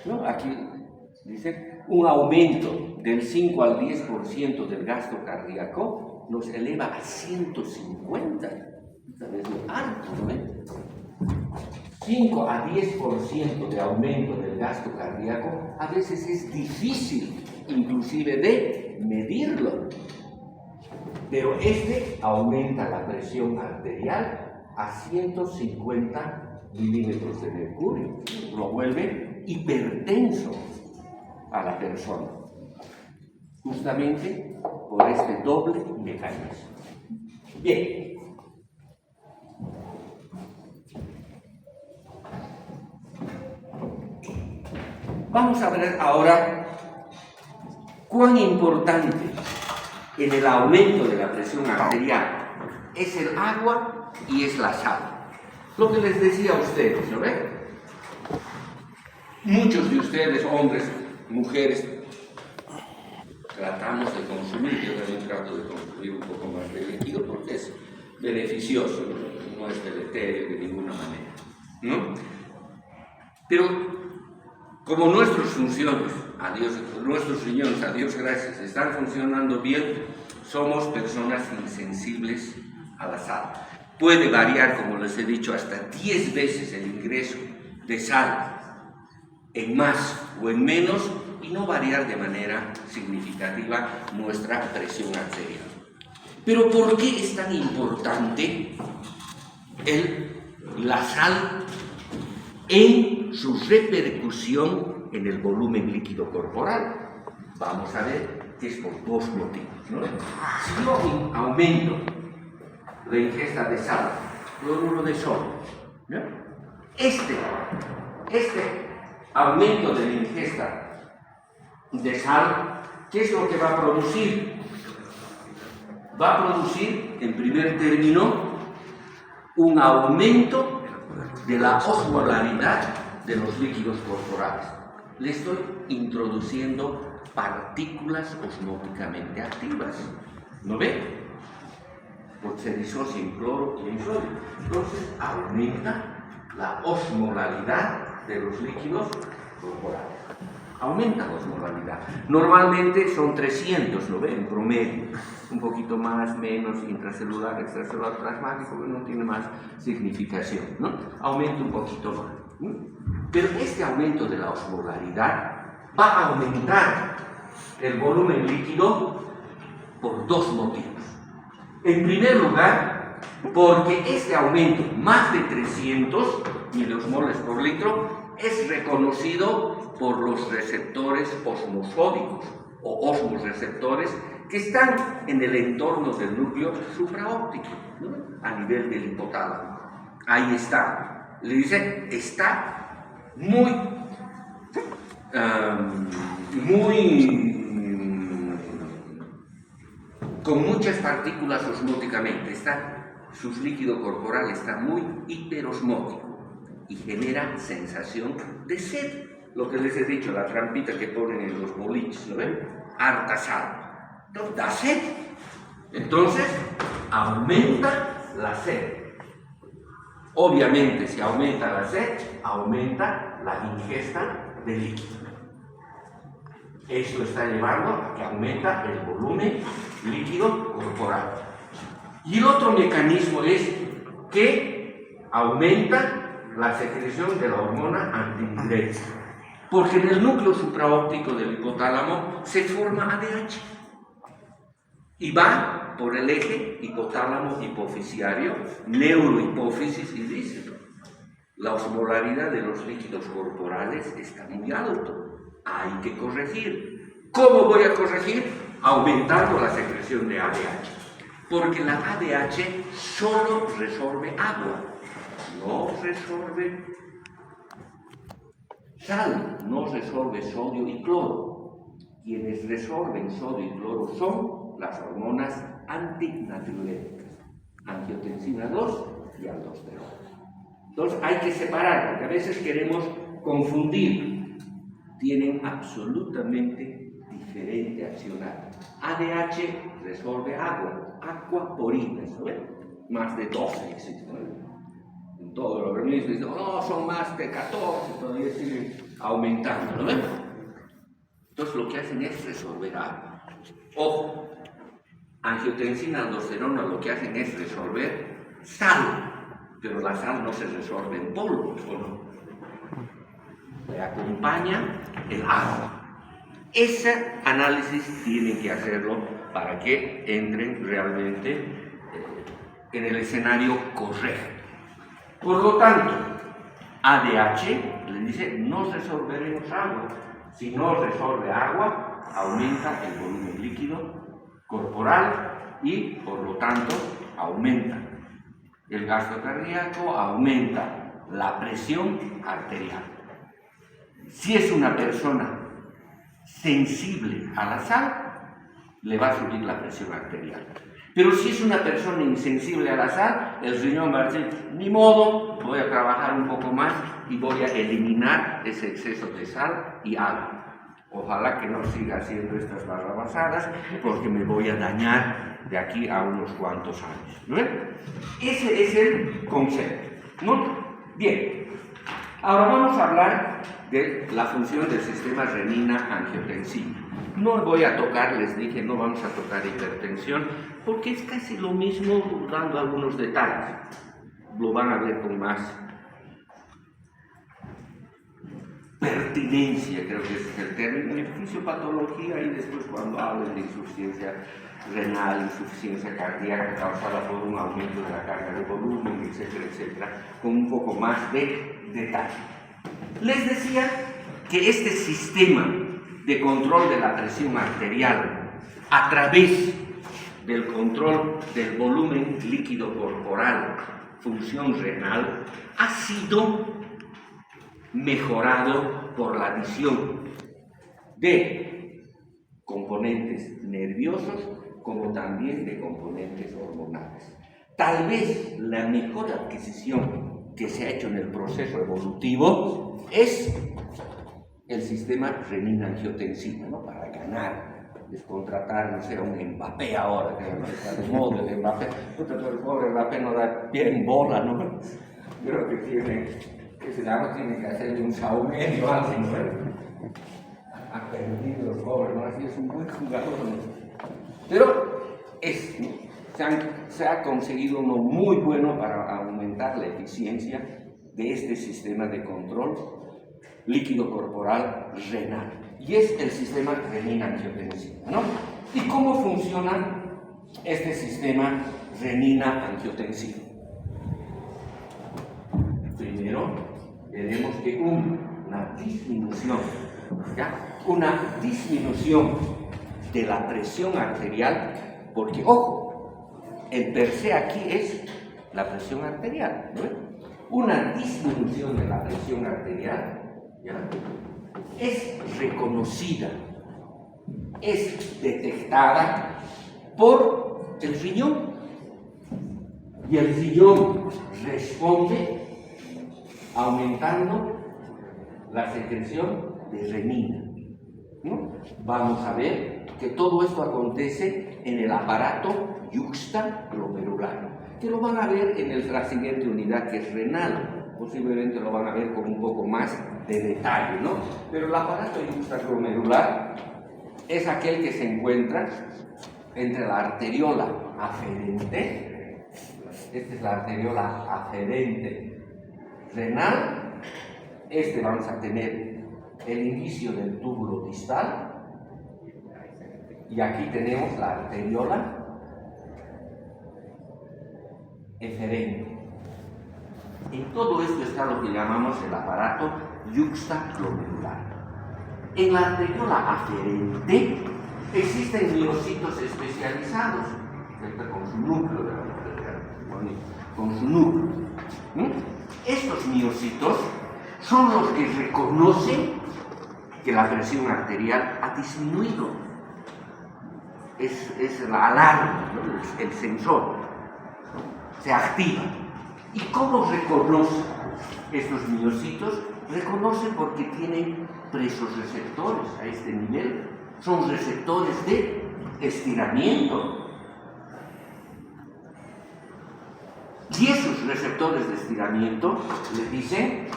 ¿No? Aquí dice, un aumento del 5 al 10% del gasto cardíaco nos eleva a 150. Esta vez es alto, ¿no? 5 a 10% de aumento del gasto cardíaco a veces es difícil, inclusive, de medirlo. Pero este aumenta la presión arterial a 150 milímetros de mercurio. Lo vuelve hipertenso a la persona. Justamente por este doble mecanismo. Bien. Vamos a ver ahora cuán importante en el aumento de la presión arterial es el agua y es la sal. Lo que les decía a ustedes, ¿no ven? Muchos de ustedes, hombres, mujeres, tratamos de consumir, yo también trato de consumir un poco más de líquido porque es beneficioso, no es deleterio de ninguna manera, ¿no? Pero como nuestras funciones, nuestros riñones, a Dios gracias, están funcionando bien, somos personas insensibles a la sal. Puede variar, como les he dicho, hasta 10 veces el ingreso de sal, en más o en menos, y no variar de manera significativa nuestra presión arterial. Pero ¿por qué es tan importante la sal en su repercusión en el volumen líquido corporal? Vamos a ver que es por dos motivos, ¿no? Si yo aumento la ingesta de sal, cloruro de sodio, ¿no? Este aumento de la ingesta de sal, ¿qué es lo que va a producir? Va a producir, en primer término, un aumento de la osmolaridad de los líquidos corporales. Le estoy introduciendo partículas osmóticamente activas. ¿No ve? Porque se disocia en cloro y en sodio. Entonces aumenta la osmolaridad de los líquidos corporales. Aumenta la osmolaridad. Normalmente son 300, ¿no ve? En promedio. Un poquito más, menos, intracelular, extracelular, plasmático, no tiene más significación, ¿no? Aumenta un poquito más, ¿no? Pero este aumento de la osmolaridad va a aumentar el volumen líquido por dos motivos. En primer lugar, porque este aumento, más de 300 miliosmoles por litro, es reconocido por los receptores osmosódicos o osmoreceptores que están en el entorno del núcleo supraóptico, ¿no? A nivel del hipotálamo. Ahí está. Le dice, está con muchas partículas osmóticamente. Su líquido corporal está muy hiperosmótico y genera sensación de sed. Lo que les he dicho, la trampita que ponen en los boliches, ¿lo ven? Harta sal. Entonces, da sed. Entonces, aumenta la sed. Obviamente, si aumenta la sed, aumenta la ingesta de líquido. Esto está llevando a que aumenta el volumen líquido corporal. Y el otro mecanismo es que aumenta la secreción de la hormona antidiurética. Porque en el núcleo supraóptico del hipotálamo se forma ADH. Y va por el eje hipotálamo hipofisiario, neurohipófisis y díselo. La osmolaridad de los líquidos corporales está muy alto. Hay que corregir. ¿Cómo voy a corregir? Aumentando la secreción de ADH. Porque la ADH solo resorbe agua, no resorbe sal, no resorbe sodio y cloro. Quienes resorben sodio y cloro son las hormonas antinatriuréticas, angiotensina 2 y aldosterona. Entonces hay que separar, porque a veces queremos confundir. Tienen absolutamente diferente accionar. ADH resorbe agua, aquaporina, ¿saben? Más de 12 existen, ¿no? En todo el organismo dicen, no, son más de 14, todavía siguen aumentando, ¿no ven? Entonces lo que hacen es resorber agua. Ojo, angiotensina, aldosterona lo que hacen es resorber sal, pero la sal no se resorbe en polvo, ¿no? Le acompaña el agua. Ese análisis tienen que hacerlo para que entren realmente en el escenario correcto. Por lo tanto, ADH le dice, no resorberemos agua. Si no resorbe agua, aumenta el volumen líquido corporal y, por lo tanto, aumenta el gasto cardíaco, aumenta la presión arterial. Si es una persona sensible a la sal, le va a subir la presión arterial. Pero si es una persona insensible a la sal, el riñón va a decir, ni modo, voy a trabajar un poco más y voy a eliminar ese exceso de sal y agua. Ojalá que no siga haciendo estas barrabasadas, porque me voy a dañar de aquí a unos cuantos años, ¿no? Ese es el concepto, ¿no? Bien, ahora vamos a hablar de la función del sistema renina-angiotensina. No voy a tocar, les dije, no vamos a tocar hipertensión, porque es casi lo mismo, dando algunos detalles. Lo van a ver con más pertinencia, creo que ese es el término, en fisiopatología, y después cuando hablen de insuficiencia renal, insuficiencia cardíaca causada por un aumento de la carga de volumen, etcétera, etcétera, con un poco más de detalle. Les decía que este sistema de control de la presión arterial a través del control del volumen líquido corporal, función renal, ha sido mejorado por la adición de componentes nerviosos como también de componentes hormonales. tal vez la mejor adquisición que se ha hecho en el proceso evolutivo es el sistema renina-angiotensina, ¿no? Para ganar, descontratar, no sé, un Mbappé ahora, que no está de moda el Mbappé. Puta, pero el pobre Mbappé no da pie en bola, ¿no? Creo que tiene que hacerle un Xiaomi o algo, ¿no? Ha perdido los pobres, ¿no? Así es un buen jugador, ¿no? Pero se ha conseguido uno muy bueno para aumentar la eficiencia de este sistema de control líquido corporal renal. Y es el sistema renina-angiotensina, ¿no? ¿Y cómo funciona este sistema renina-angiotensina? Primero, tenemos que una disminución de la presión arterial, porque, ojo, el per se aquí es la presión arterial, ¿no? Una disminución de la presión arterial, ¿ya? Es reconocida, es detectada por el riñón, y el riñón responde aumentando la secreción de renina, ¿no? Vamos a ver que todo esto acontece en el aparato yuxtaglomerular, que lo van a ver en la siguiente unidad, que es renal. Posiblemente lo van a ver con un poco más de detalle, ¿no? Pero el aparato yuxtaglomerular es aquel que se encuentra entre la arteriola aferente, esta es la arteriola aferente renal, vamos a tener el inicio del túbulo distal, y aquí tenemos la arteriola eferente. En todo esto está lo que llamamos el aparato yuxtaglomerular. En la arteriola aferente existen miocitos especializados, con su núcleo, Estos miocitos son los que reconocen que la presión arterial ha disminuido. Es la alarma, ¿no? El sensor, ¿no? Se activa. ¿Y cómo reconoce estos miocitos? Reconoce porque tienen presos receptores a este nivel. Son receptores de estiramiento. Y esos receptores de estiramiento le dicen: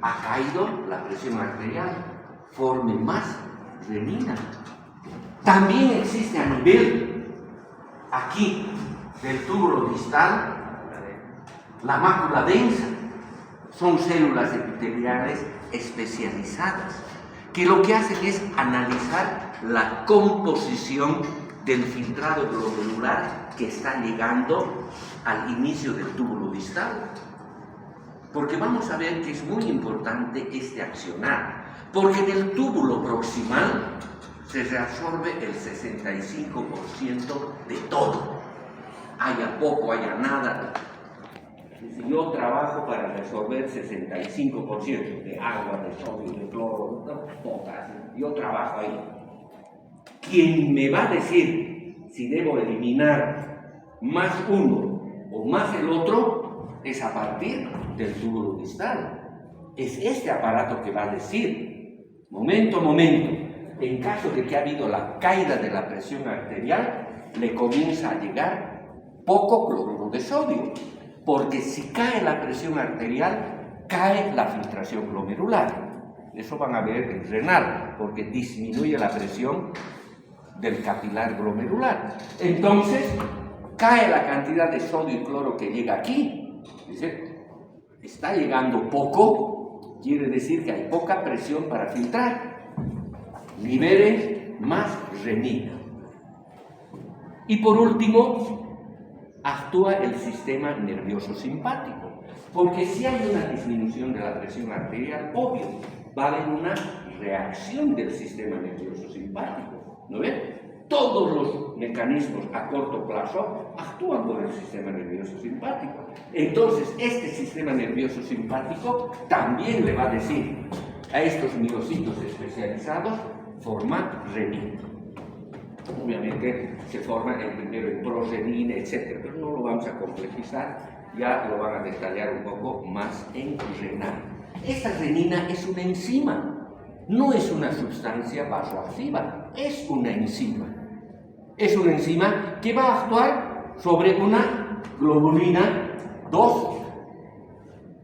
ha caído la presión arterial, forme más renina. También existe a nivel aquí del túbulo distal la mácula densa. Son células epiteliales especializadas que lo que hacen es analizar la composición del filtrado glomerular que está llegando al inicio del túbulo distal. Porque vamos a ver que es muy importante este accionar, porque en el túbulo proximal se reabsorbe el 65% de todo, haya poco, haya nada. Si yo trabajo para resolver 65% de agua, de sodio, de cloro, de potasio, yo trabajo ahí. Quien me va a decir si debo eliminar más uno o más el otro es a partir del túbulo distal. Es este aparato que va a decir: momento, en caso de que ha habido la caída de la presión arterial, le comienza a llegar poco cloruro de sodio, porque si cae la presión arterial, cae la filtración glomerular. Eso van a ver en renal, porque disminuye la presión del capilar glomerular. Entonces, cae la cantidad de sodio y cloro que llega aquí. Dice, está llegando poco, quiere decir que hay poca presión para filtrar. Libere más renina. Y por último, actúa el sistema nervioso simpático, porque si hay una disminución de la presión arterial, obvio, va a haber una reacción del sistema nervioso simpático, ¿no ven? Todos los mecanismos a corto plazo actúan por el sistema nervioso simpático. Entonces, este sistema nervioso simpático también le va a decir a estos miocitos especializados: forma renina. Obviamente se forma primero en prorenina, etc. Pero no lo vamos a complejizar, ya lo van a detallar un poco más en renal. Esta renina es una enzima, no es una sustancia vasoactiva, es una enzima. Es una enzima que va a actuar sobre una globulina 2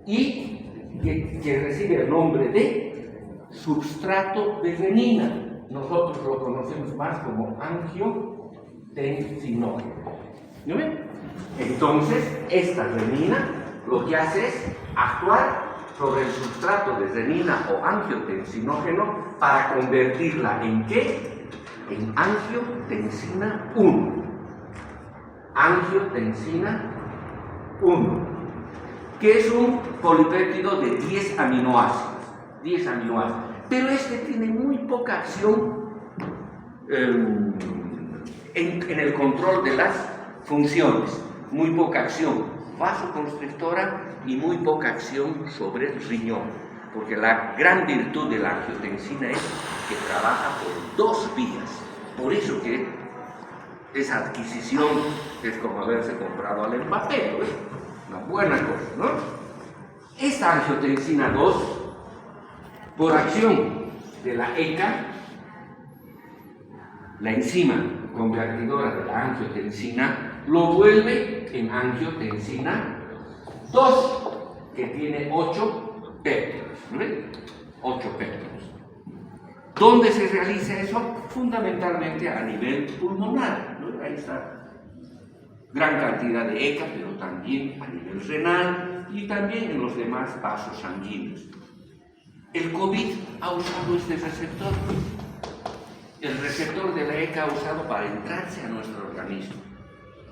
y que recibe el nombre de substrato de renina. Nosotros lo conocemos más como angiotensinógeno. ¿No ven? Entonces, esta renina lo que hace es actuar sobre el sustrato de renina o angiotensinógeno para convertirla ¿en qué? En angiotensina 1. Angiotensina 1, que es un polipéptido de 10 aminoácidos. 10 aminoácidos. Pero este tiene muy poca acción en el control de las funciones. Muy poca acción vasoconstrictora y muy poca acción sobre el riñón. Porque la gran virtud de la angiotensina es que trabaja por 2 vías. Por eso que esa adquisición es como haberse comprado al Mbappé, ¿no? Una buena cosa, ¿no? Esta angiotensina 2, por acción de la ECA, la enzima convertidora de la angiotensina, lo vuelve en angiotensina 2, que tiene 8 péptidos, ¿no? 8 péptidos. ¿Dónde se realiza eso? Fundamentalmente a nivel pulmonar, ¿no? Ahí está gran cantidad de ECA, pero también a nivel renal y también en los demás vasos sanguíneos. El COVID ha usado este receptor. El receptor de la ECA ha usado para entrarse a nuestro organismo.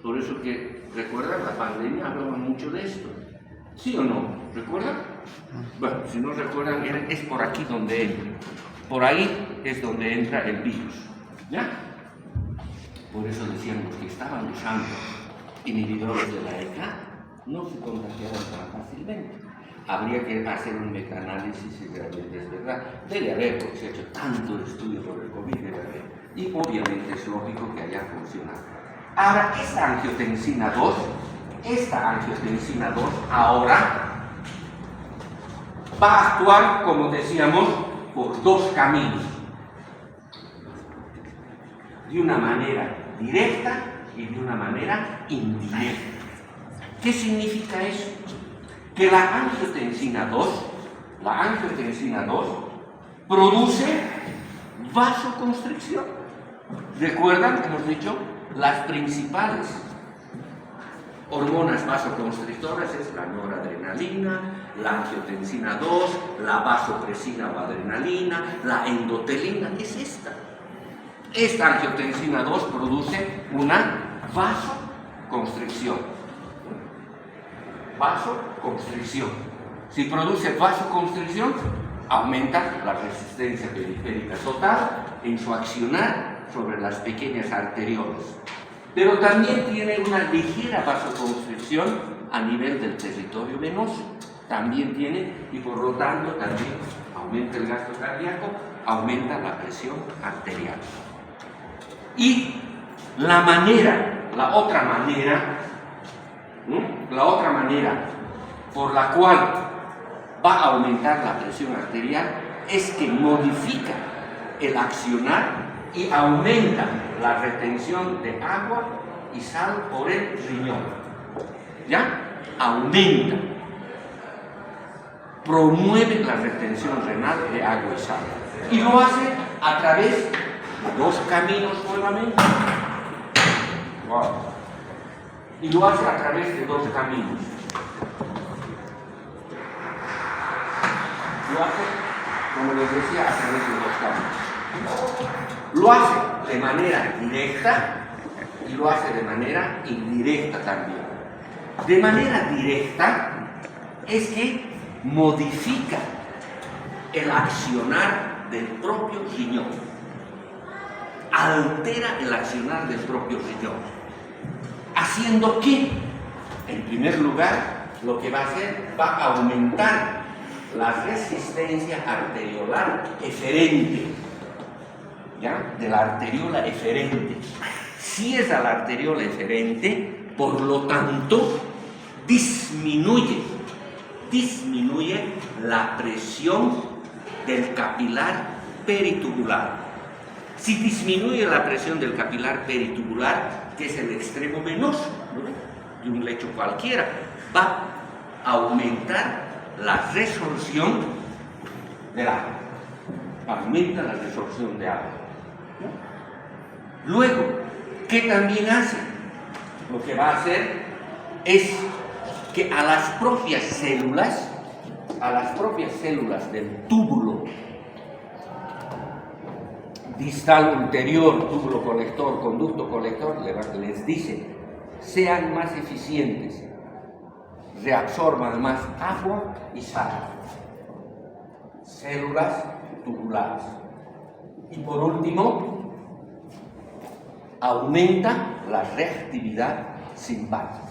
Por eso que, ¿recuerdan? La pandemia hablaba mucho de esto. ¿Sí o no? ¿Recuerdan? Bueno, si no recuerdan, es por aquí donde entra. Por ahí es donde entra el virus. ¿Ya? Por eso decíamos que estaban usando inhibidores de la ECA, no se contagiaban tan fácilmente. Habría que hacer un metaanálisis si realmente es verdad. Debe haber, porque se ha hecho tanto estudio sobre el COVID, debe haber. Y obviamente es lógico que haya funcionado. Ahora, esta angiotensina 2 ahora va a actuar, como decíamos, por 2 caminos. De una manera directa y de una manera indirecta. ¿Qué significa eso? Que la angiotensina 2 produce vasoconstricción. ¿Recuerdan que hemos dicho? Las principales hormonas vasoconstrictoras es la noradrenalina, la angiotensina 2, la vasopresina o adrenalina, la endotelina, es esta. Esta angiotensina 2 produce una vasoconstricción. Vasoconstricción. Si produce vasoconstricción, aumenta la resistencia periférica total en su accionar sobre las pequeñas arteriolas. Pero también tiene una ligera vasoconstricción a nivel del territorio venoso. También tiene, y por lo tanto también aumenta el gasto cardíaco, aumenta la presión arterial. Y la otra manera por la cual va a aumentar la presión arterial es que modifica el accionar y aumenta la retención de agua y sal por el riñón. ¿Ya? Aumenta. Promueve la retención renal de agua y sal. Y lo hace a través de 2 caminos nuevamente. Wow. Y lo hace a través de 2 caminos. Lo hace, como les decía, a través de 2 caminos. Lo hace de manera directa y lo hace de manera indirecta también. De manera directa es que modifica el accionar del propio riñón. Altera el accionar del propio riñón. Haciendo que, en primer lugar, lo que va a hacer, va a aumentar la resistencia arteriolar eferente. ¿ya?, de la arteriola eferente. Cierra la arteriola eferente, por lo tanto, disminuye la presión del capilar peritubular. Si disminuye la presión del capilar peritubular, que es el extremo venoso, ¿no?, de un lecho cualquiera, va a aumentar la resorción del agua. Aumenta la resorción de agua. Luego, ¿qué también hace? Lo que va a hacer es que a las propias células del túbulo distal ulterior, túbulo colector, conducto colector, les dice: sean más eficientes, reabsorban más agua y sal. Células tubulares. Y por último, aumenta la reactividad simpática.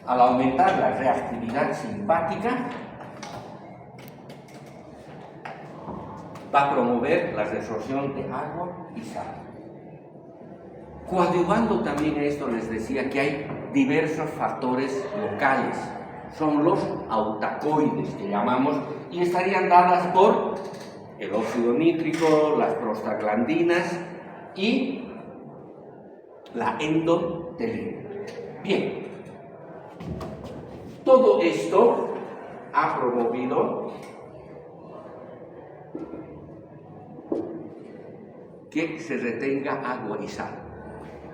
Al aumentar la reactividad simpática, va a promover la resorción de agua y sal. Coadyuvando también a esto, les decía que hay diversos factores locales. Son los autacoides, que llamamos, y estarían dadas por el óxido nítrico, las prostaglandinas y la endotelina. Bien, todo esto ha promovido que se retenga agua y sal.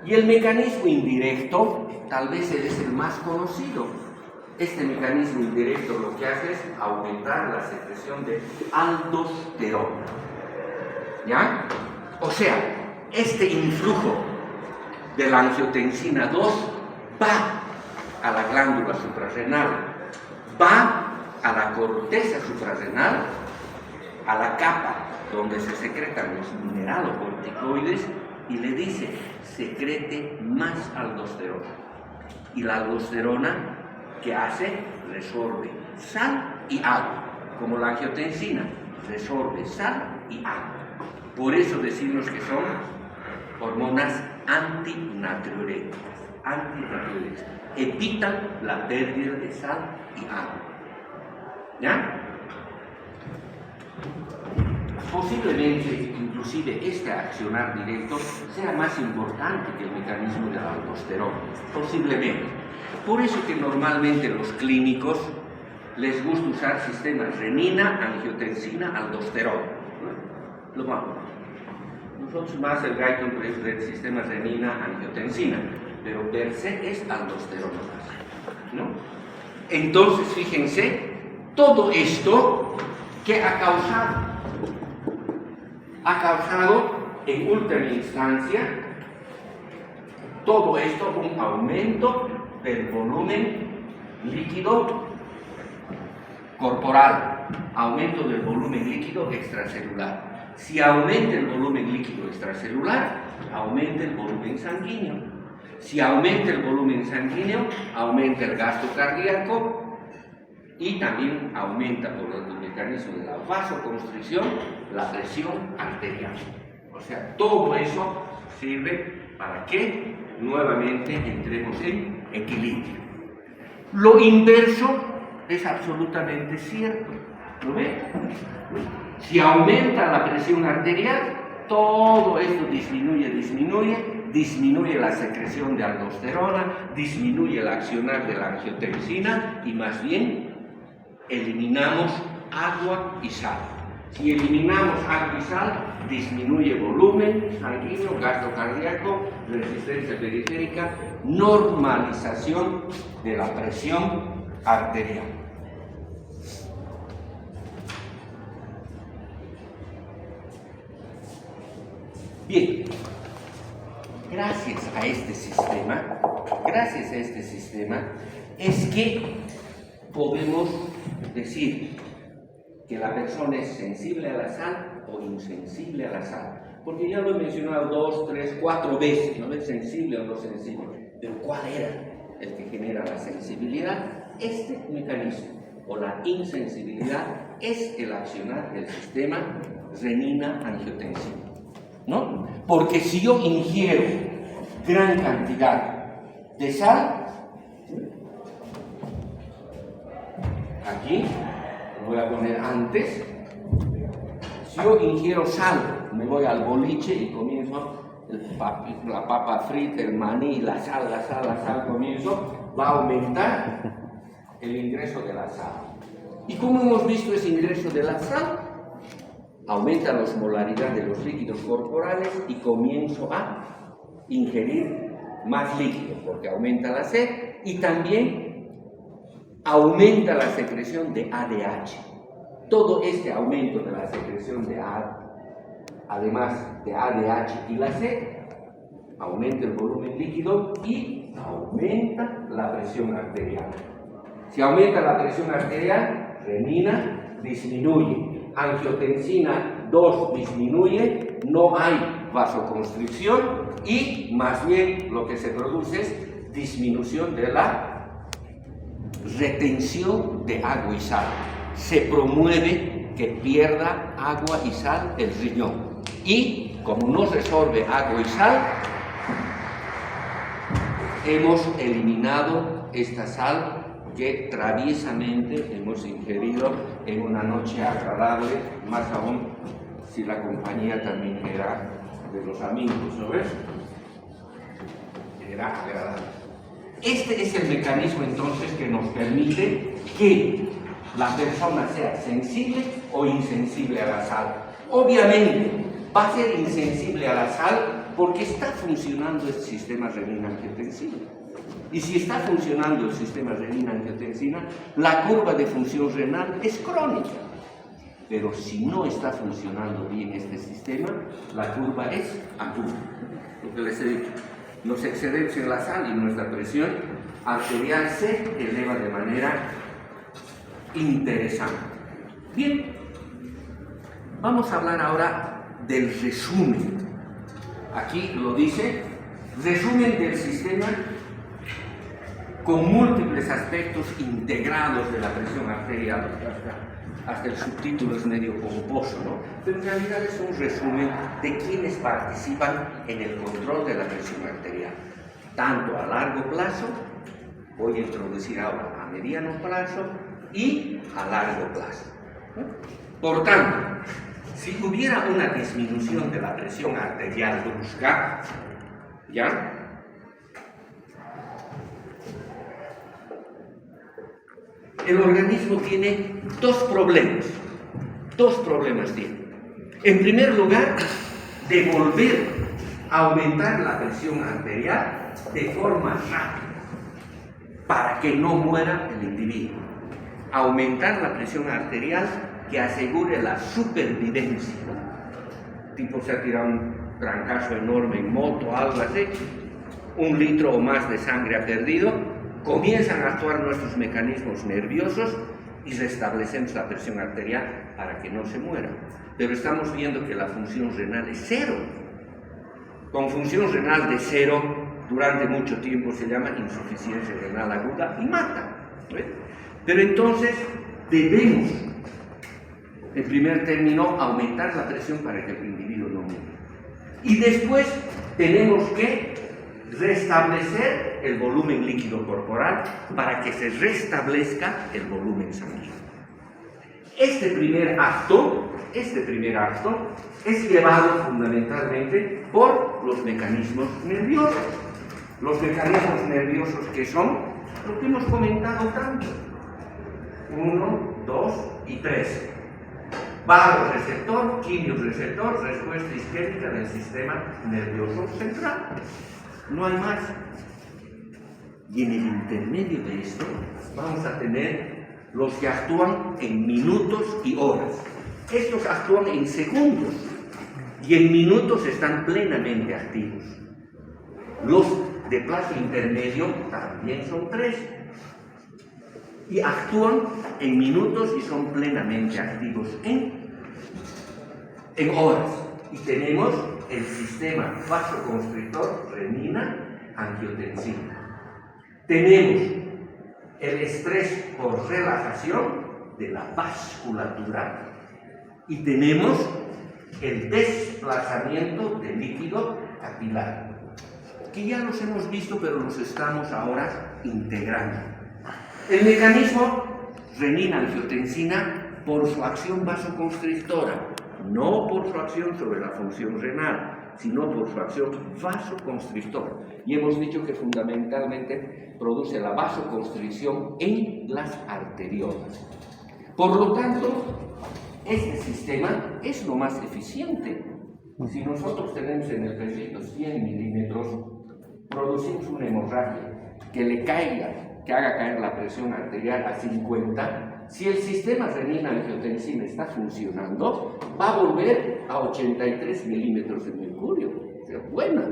Y el mecanismo indirecto tal vez es el más conocido. Este mecanismo indirecto lo que hace es aumentar la secreción de aldosterona. ¿Ya? O sea, este influjo de la angiotensina 2 va a la glándula suprarrenal, va a la corteza suprarrenal, a la capa donde se secretan los mineralocorticoides, y le dice: secrete más aldosterona. Y la aldosterona, ¿qué hace? Resorbe sal y agua, como la angiotensina, resorbe sal y agua. Por eso decimos que son hormonas antinatriuréticas, evitan la pérdida de sal y agua. ¿Ya? Posiblemente, inclusive, este accionar directo sea más importante que el mecanismo de la aldosterona. Posiblemente. Por eso que normalmente los clínicos les gusta usar sistemas renina, angiotensina, aldosterona. Lo vamos. Nosotros más el guideline prefiere el sistema renina, angiotensina, pero per se es aldosterona, ¿no? Entonces, fíjense, todo esto que ha causado en última instancia, todo esto un aumento del volumen líquido corporal, aumento del volumen líquido extracelular. Si aumenta el volumen líquido extracelular, aumenta el volumen sanguíneo. Si aumenta el volumen sanguíneo, aumenta el gasto cardíaco y también aumenta, por el mecanismo de la vasoconstricción, la presión arterial. O sea, todo eso sirve para que nuevamente entremos en equilibrio. Lo inverso es absolutamente cierto. ¿Lo ven? Si aumenta la presión arterial, todo esto disminuye la secreción de aldosterona, disminuye el accionar de la angiotensina y más bien eliminamos agua y sal. Si eliminamos agua y sal, disminuye volumen sanguíneo, gasto cardíaco, resistencia periférica, normalización de la presión arterial. Bien, gracias a este sistema, es que podemos decir que la persona es sensible a la sal o insensible a la sal. Porque ya lo he mencionado 2, 3, 4 veces, ¿no es sensible o no sensible? Pero ¿cuál era el que genera la sensibilidad? Este mecanismo, o la insensibilidad, es el accionar del sistema renina-angiotensina. ¿no? Porque si yo ingiero gran cantidad de sal, aquí, lo voy a poner antes, si yo ingiero sal, me voy al boliche y comienzo la papa frita, el maní, la sal, comienzo, va a aumentar el ingreso de la sal. ¿Y cómo hemos visto ese ingreso de la sal? Aumenta la osmolaridad de los líquidos corporales y comienzo a ingerir más líquido, porque aumenta la sed y también aumenta la secreción de ADH. Todo este aumento de la secreción de además de ADH y la sed, aumenta el volumen líquido y aumenta la presión arterial. Si aumenta la presión arterial, renina disminuye, angiotensina 2 disminuye, no hay vasoconstricción y más bien lo que se produce es disminución de la retención de agua y sal. Se promueve que pierda agua y sal el riñón. Y como no resorbe agua y sal, hemos eliminado esta sal que traviesamente hemos ingerido en una noche agradable, más aún si la compañía también era de los amigos, ¿no ves? Era agradable. Este es el mecanismo entonces que nos permite que la persona sea sensible o insensible a la sal. Obviamente va a ser insensible a la sal porque está funcionando el sistema renina-angiotensina. Y si está funcionando el sistema renina-angiotensina, la curva de función renal es crónica. Pero si no está funcionando bien este sistema, la curva es aguda. Lo que les he dicho, los excedentes en la sal y nuestra presión arterial se eleva de manera interesante. Bien, vamos a hablar ahora del resumen. Aquí lo dice, resumen del sistema con múltiples aspectos integrados de la presión arterial. Hasta el subtítulo es medio pomposo, ¿no? Pero en realidad es un resumen de quienes participan en el control de la presión arterial, tanto a largo plazo, voy a introducir ahora a mediano plazo y a largo plazo. Por tanto, si hubiera una disminución de la presión arterial brusca, ¿ya? El organismo tiene dos problemas tiene. En primer lugar, de volver a aumentar la presión arterial de forma rápida, para que no muera el individuo. Aumentar la presión arterial que asegure la supervivencia. Tipo se ha tirado un trancazo enorme en moto, algo así, 1 litro o más de sangre ha perdido, comienzan a actuar nuestros mecanismos nerviosos y restablecemos la presión arterial para que no se muera. Pero estamos viendo que la función renal es 0. Con función renal de 0, durante mucho tiempo se llama insuficiencia renal aguda y mata. ¿Ves? Pero entonces debemos, en primer término, aumentar la presión para que el individuo no muera. Y después tenemos que restablecer el volumen líquido corporal para que se restablezca el volumen sanguíneo. Este primer acto es llevado fundamentalmente por los mecanismos nerviosos. Los mecanismos nerviosos que son lo que hemos comentado tanto. 1, 2 y 3. Vagoreceptor, quimioreceptor, respuesta isquémica del sistema nervioso central. No hay más. Y en el intermedio de esto vamos a tener los que actúan en minutos y horas. Estos actúan en segundos y en minutos están plenamente activos. Los de plazo intermedio también son 3 y actúan en minutos y son plenamente activos en horas. Y tenemos el sistema vasoconstrictor, renina, angiotensina. Tenemos el estrés por relajación de la vasculatura y tenemos el desplazamiento del líquido capilar, que ya los hemos visto, pero los estamos ahora integrando. El mecanismo renina-angiotensina por su acción vasoconstrictora, no por su acción sobre la función renal, sino por su acción vasoconstrictora. Y hemos dicho que fundamentalmente produce la vasoconstricción en las arteriolas. Por lo tanto, este sistema es lo más eficiente. Si nosotros tenemos en el pechito 100 milímetros, producimos una hemorragia que haga caer la presión arterial a 50, si el sistema renina-angiotensina está funcionando, va a volver a 83 milímetros de mercurio. O sea, buena.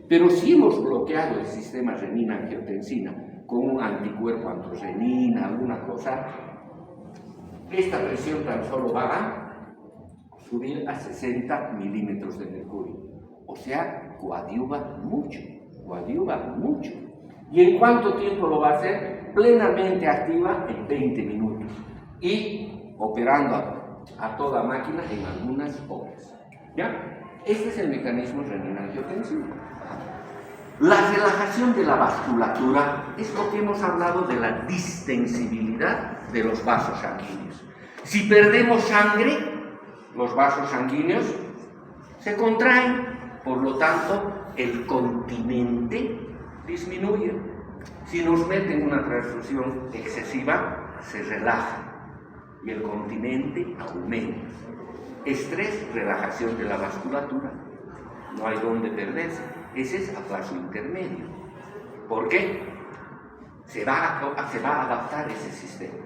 Pero si hemos bloqueado el sistema renina-angiotensina con un anticuerpo antorrenina, alguna cosa, esta presión tan solo va a subir a 60 milímetros de mercurio. O sea, coadyuva mucho. ¿Y en cuánto tiempo lo va a hacer? Plenamente activa en 20 minutos y operando a toda máquina en algunas horas. ¿Ya? Este es el mecanismo renina-angiotensina. La relajación de la vasculatura es lo que hemos hablado de la distensibilidad de los vasos sanguíneos. Si perdemos sangre, los vasos sanguíneos se contraen, por lo tanto, el continente disminuye. Si nos meten una transfusión excesiva, se relaja y el continente aumenta. Estrés, relajación de la vasculatura. No hay dónde perderse. Ese es a plazo intermedio. ¿Por qué? Se va a adaptar ese sistema.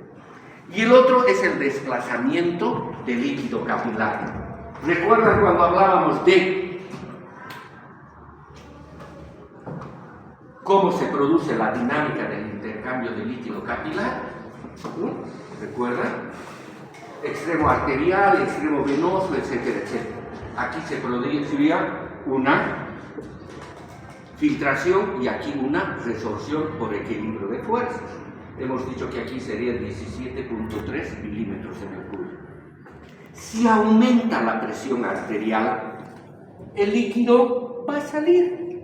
Y el otro es el desplazamiento del líquido capilar. ¿Recuerdan cuando hablábamos de cómo se produce la dinámica del intercambio de líquido capilar? ¿Recuerdan? Extremo arterial, extremo venoso, etcétera, etcétera. Aquí se produciría una filtración y aquí una resorción por equilibrio de fuerzas. Hemos dicho que aquí sería 17.3 milímetros de mercurio. Si aumenta la presión arterial, el líquido va a salir.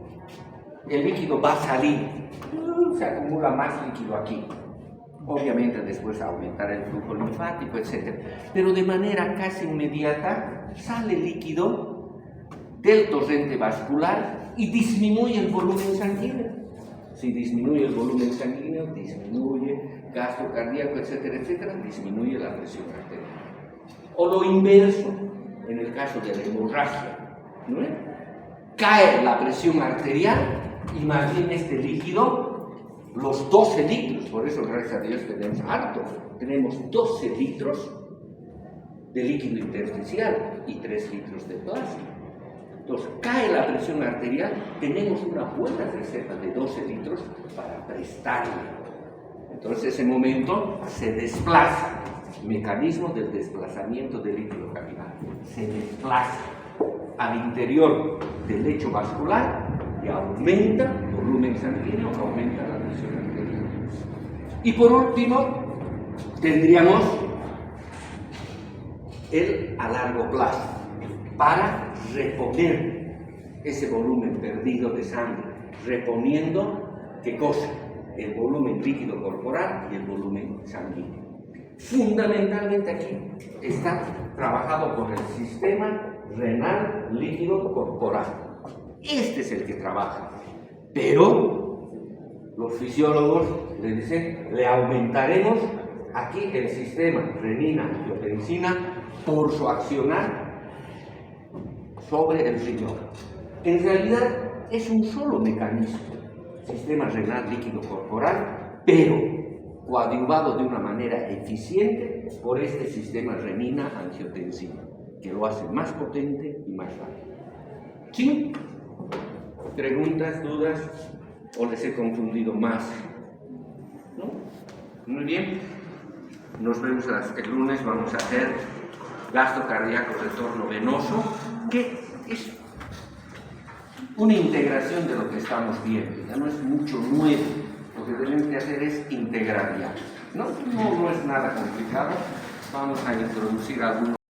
Se acumula más líquido aquí. Obviamente después aumentará el flujo linfático, etc. Pero de manera casi inmediata sale líquido del torrente vascular y disminuye el volumen sanguíneo. Si disminuye el volumen sanguíneo, disminuye gasto cardíaco, etcétera, etcétera, disminuye la presión arterial. O lo inverso, en el caso de la hemorragia, ¿no? Cae la presión arterial y más bien este líquido, los 12 litros, por eso gracias a Dios tenemos harto, tenemos 12 litros de líquido intersticial y 3 litros de plasma. Entonces, cae la presión arterial, tenemos una buena reserva de 12 litros para prestarle. Entonces, en ese momento se desplaza, mecanismo del desplazamiento del líquido capilar, se desplaza al interior del lecho vascular y aumenta el volumen sanguíneo, aumenta la presión arterial. Y por último, tendríamos el a largo plazo, para reponer ese volumen perdido de sangre, reponiendo, ¿qué cosa? El volumen líquido corporal y el volumen sanguíneo. Fundamentalmente aquí está trabajado por el sistema renal líquido corporal. Este es el que trabaja, pero los fisiólogos le dicen, le aumentaremos aquí el sistema renina-angiotensina por su accionar sobre el riñón. En realidad es un solo mecanismo, sistema renal líquido corporal, pero coadyuvado de una manera eficiente por este sistema renina-angiotensina, que lo hace más potente y más rápido. ¿Sí? ¿Preguntas, dudas? ¿O les he confundido más? ¿No? Muy bien. Nos vemos el lunes. Vamos a hacer gasto cardíaco retorno venoso, que es una integración de lo que estamos viendo. Ya no es mucho nuevo. Lo que tenemos que hacer es integrar ya. No es nada complicado. Vamos a introducir algunos